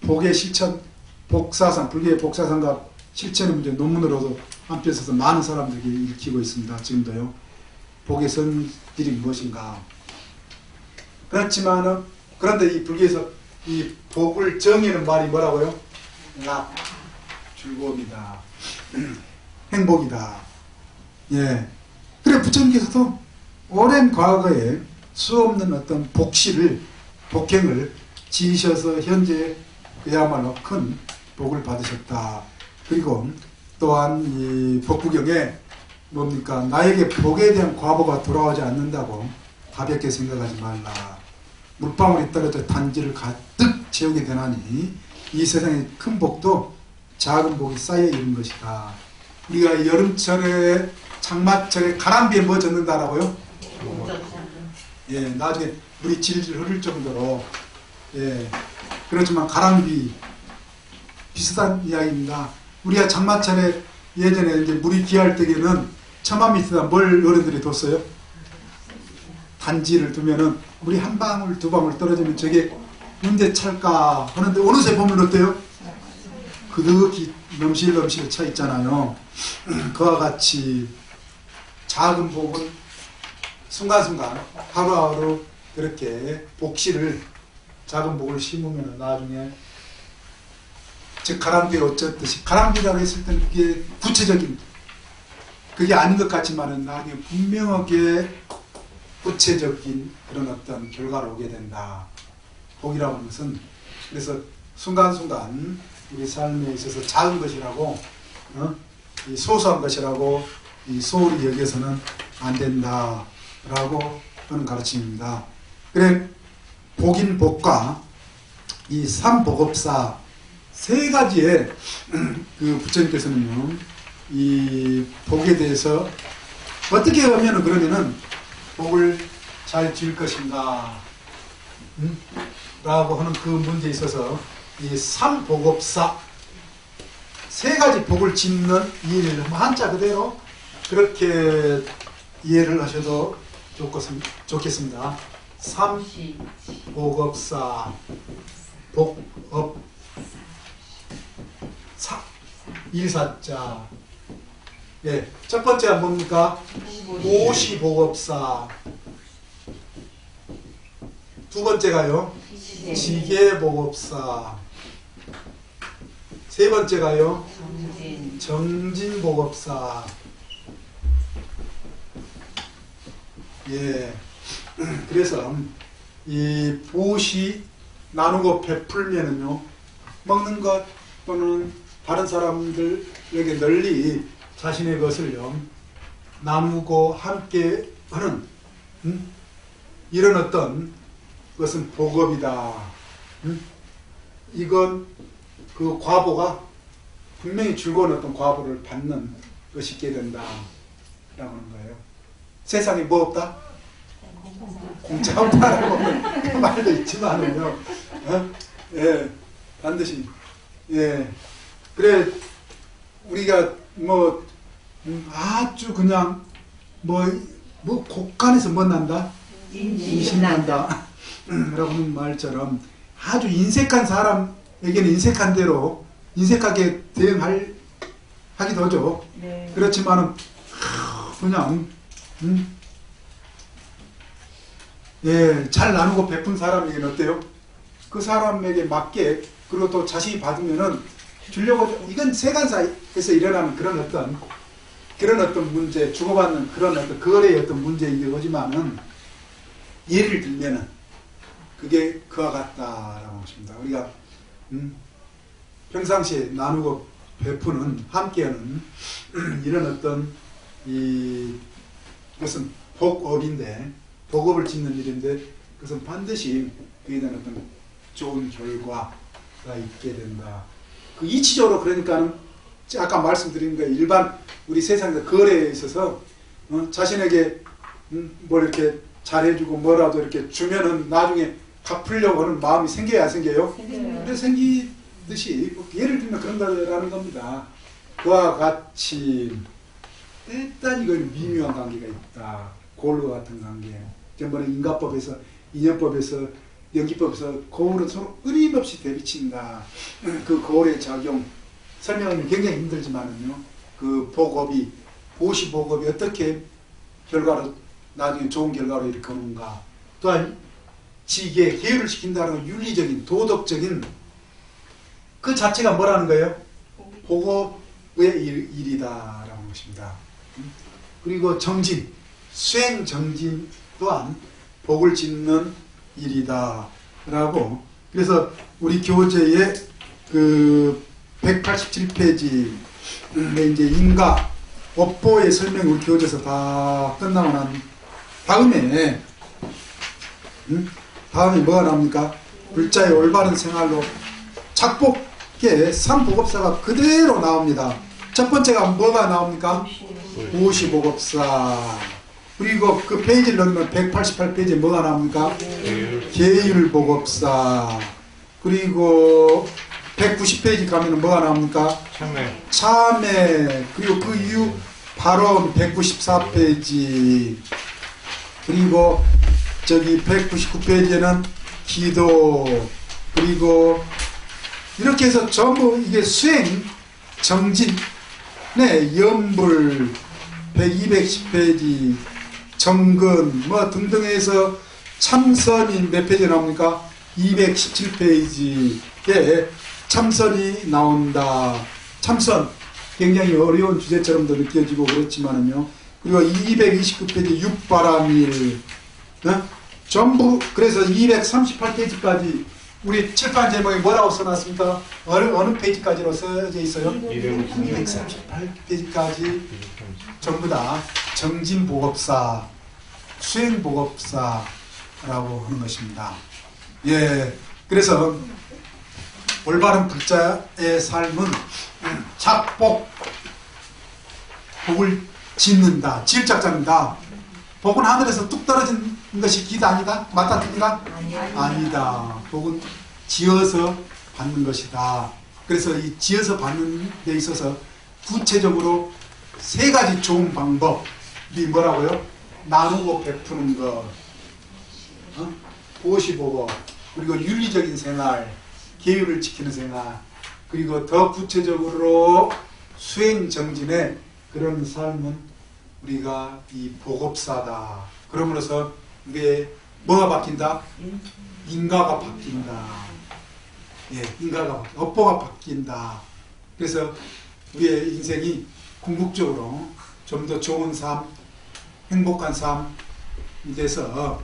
복의 실천, 복사상, 불교의 복사상과 실천의 문제 논문으로도 한편 써서 많은 사람들에게 읽히고 있습니다. 지금도요. 복의 성질이 무엇인가. 그렇지만은, 그런데 이 불교에서 이 복을 정의하는 말이 뭐라고요? 락, 즐거움이다. 행복이다. 예. 그래, 부처님께서도 오랜 과거에 수없는 어떤 복행을 지으셔서 현재 그야말로 큰 복을 받으셨다. 그리고 또한 이 복구경에 뭡니까? 나에게 복에 대한 과보가 돌아오지 않는다고 가볍게 생각하지 말라. 물방울이 떨어져 단지를 가득 채우게 되나니 이 세상의 큰 복도 작은 복이 쌓여 있는 것이다. 우리가 여름철에 장마철에 가람비에 뭐 젖는다라고요? 예, 나중에 물이 질질 흐를 정도로. 예, 그렇지만 가람비 비슷한 이야기입니다. 우리가 장마철에 예전에 이제 물이 귀할 때에는 처마 밑에다 뭘 어른들이 뒀어요? 단지를 두면은 물이 한 방울 두 방울 떨어지면 저게 언제 찰까 하는데 어느새 보면 어때요? 그득이 넘실넘실 차 있잖아요. 그와 같이 작은 복은 순간순간 하루하루 그렇게 복실을 작은 복을 심으면 나중에 즉 가람비에 어쩌듯이 가람비라고 했을 때는 그게 구체적인 그게 아닌 것 같지만은 나중에 분명하게 구체적인 그런 어떤 결과를 오게 된다. 복이라고 하는 것은 그래서 순간순간 우리 삶에 있어서 작은 것이라고 이 소소한 것이라고 이 소홀히 여겨서는 안 된다라고 하는 가르침입니다. 그래 복인 복과 이 삼복업사 세 가지의 그 부처님께서는요 이 복에 대해서 어떻게 하면 그러면은 복을 잘 지을 것인가 라고 하는 그 문제에 있어서 이 삼복업사 세 가지 복을 짓는 이해를 한자 그대로 그렇게 이해를 하셔도 좋겠습니다. 삼복업사 복업사 일사자 예, 첫 번째가 뭡니까? 보시복업사. 두 번째가요? 지계복업사. 세 번째가요? 정진복업사. 예. 그래서 이 보시 나누고 베풀면은요, 먹는 것 또는 다른 사람들에게 널리 자신의 것을요 나누고 함께 하는 이런 어떤 것은 복업이다. 이건 그 과보가 분명히 즐거운 어떤 과보를 받는 것이 있게 된다 라고 하는 거예요. 세상에 뭐 없다? 공짜 없다라고 하는 말도 있지만은요, 예, 반드시, 예, 그래, 우리가 뭐, 아주 그냥, 뭐 곡간에서 뭐 난다? 인신난다. 라고 하는 말처럼 아주 인색한 사람에게는 인색한 대로, 인색하게 하기도 하죠. 네. 그렇지만은, 그냥, 예, 잘 나누고 베푼 사람에게는 어때요? 그 사람에게 맞게, 그리고 또 자신이 받으면은 주려고, 이건 세간사에서 일어나는 그런 어떤 문제, 주고받는 그런 어떤 거래의 어떤 문제이기도 하지만은, 예를 들면은, 그게 그와 같다라고 하십니다. 우리가, 평상시에 나누고 베푸는, 함께하는, 이런 어떤, 이것은 복업인데, 복업을 짓는 일인데, 그것은 반드시 그에 대한 어떤 좋은 결과가 있게 된다. 그 이치적으로 그러니까는 아까 말씀드린 거 일반 우리 세상에서 거래에 있어서 자신에게 뭘 이렇게 잘해주고 뭐라도 이렇게 주면은 나중에 갚으려고 하는 마음이 생겨야 안 생겨요? 근데 생기듯이 예를 들면 그런다라는 겁니다. 그와 같이 일단 이걸 미묘한 관계가 있다. 거울과 같은 관계. 전번에 인가법에서, 인연법에서, 연기법에서 거울은 서로 끊임없이 대비친다. 그 거울의 작용, 설명하면 굉장히 힘들지만은요, 그 복업이, 보시복업이 어떻게 결과로, 나중에 좋은 결과로 일으키는가. 또한 지계, 계율을 시킨다는 건 윤리적인, 도덕적인 그 자체가 뭐라는 거예요? 복업의 일이다라는 것입니다. 그리고 정진, 수행 정진 또한 복을 짓는 일이다라고. 그래서 우리 교재의 그 187페이지에 이제 인가 업보의 설명이 우리 교재에서 다 끝나고 난 다음에 뭐가 나옵니까? 불자의 올바른 생활로 착복계 3복업사가 그대로 나옵니다. 첫 번째가 뭐가 나옵니까? 보시복업사. 그리고 그 페이지를 넘으면 188페이지에 뭐가 나옵니까? 계율복업사. 그리고 190페이지 가면 뭐가 나옵니까? 참회. 그리고 그 이후 바로 194페이지. 그리고 저기 199페이지에는 기도. 그리고 이렇게 해서 전부 이게 수행, 정진, 네, 연불 210페이지, 정근 뭐 등등 해서 참선이 몇 페이지 나옵니까? 217페이지에 참선이 나온다. 참선 굉장히 어려운 주제처럼도 느껴지고 그렇지만은요. 그리고 229페이지 육바람일 전부. 그래서 238페이지까지 우리 칠판 제목에 뭐라고 써놨습니까? 어느 페이지까지로 써져 있어요? 238페이지까지 전부 다 정진복업사, 수행복업사라고 하는 것입니다. 예, 그래서 올바른 불자의 삶은 착복, 복을 짓는다, 지을 작자입니다. 복은 하늘에서 뚝 떨어진 것이 기도 아니다? 맞다 틀리다? 아니다. 복은 지어서 받는 것이다. 그래서 이 지어서 받는 데 있어서 구체적으로 세 가지 좋은 방법이 뭐라고요? 나누고 베푸는 것, 보시보고, 그리고 윤리적인 생활, 계율을 지키는 생활, 그리고 더 구체적으로 수행 정진에 그런 삶은 우리가 이 복업사다. 그러므로서 이게 뭐가 바뀐다? 인가가 바뀐다. 예, 인가가 업보가 바뀐다. 그래서 우리의 인생이 궁극적으로 좀 더 좋은 삶, 행복한 삶이 돼서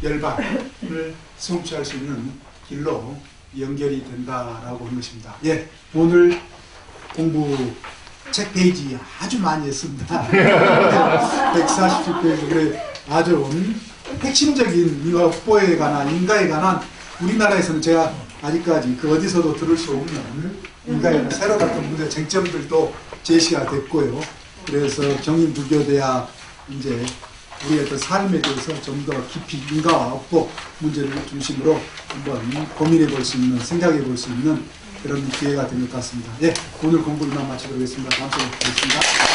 열반을 성취할 수 있는 길로 연결이 된다라고 하는 것입니다. 예, 오늘 공부 책 페이지 아주 많이 했습니다. 147페이지. 그래, 아주 핵심적인 인가업보에 관한, 인가에 관한 우리나라에서는 제가 아직까지 그 어디서도 들을 수 없는 인가에 관한 새로 같은 문제, 쟁점들도 제시가 됐고요. 그래서 경인불교대학 이제 우리의 어떤 삶에 대해서 좀 더 깊이 인가와 업보 문제를 중심으로 한번 고민해 볼 수 있는, 생각해 볼 수 있는 그런 기회가 된 것 같습니다. 예, 오늘 공부 이만 마치도록 하겠습니다. 다음 시간에 뵙겠습니다.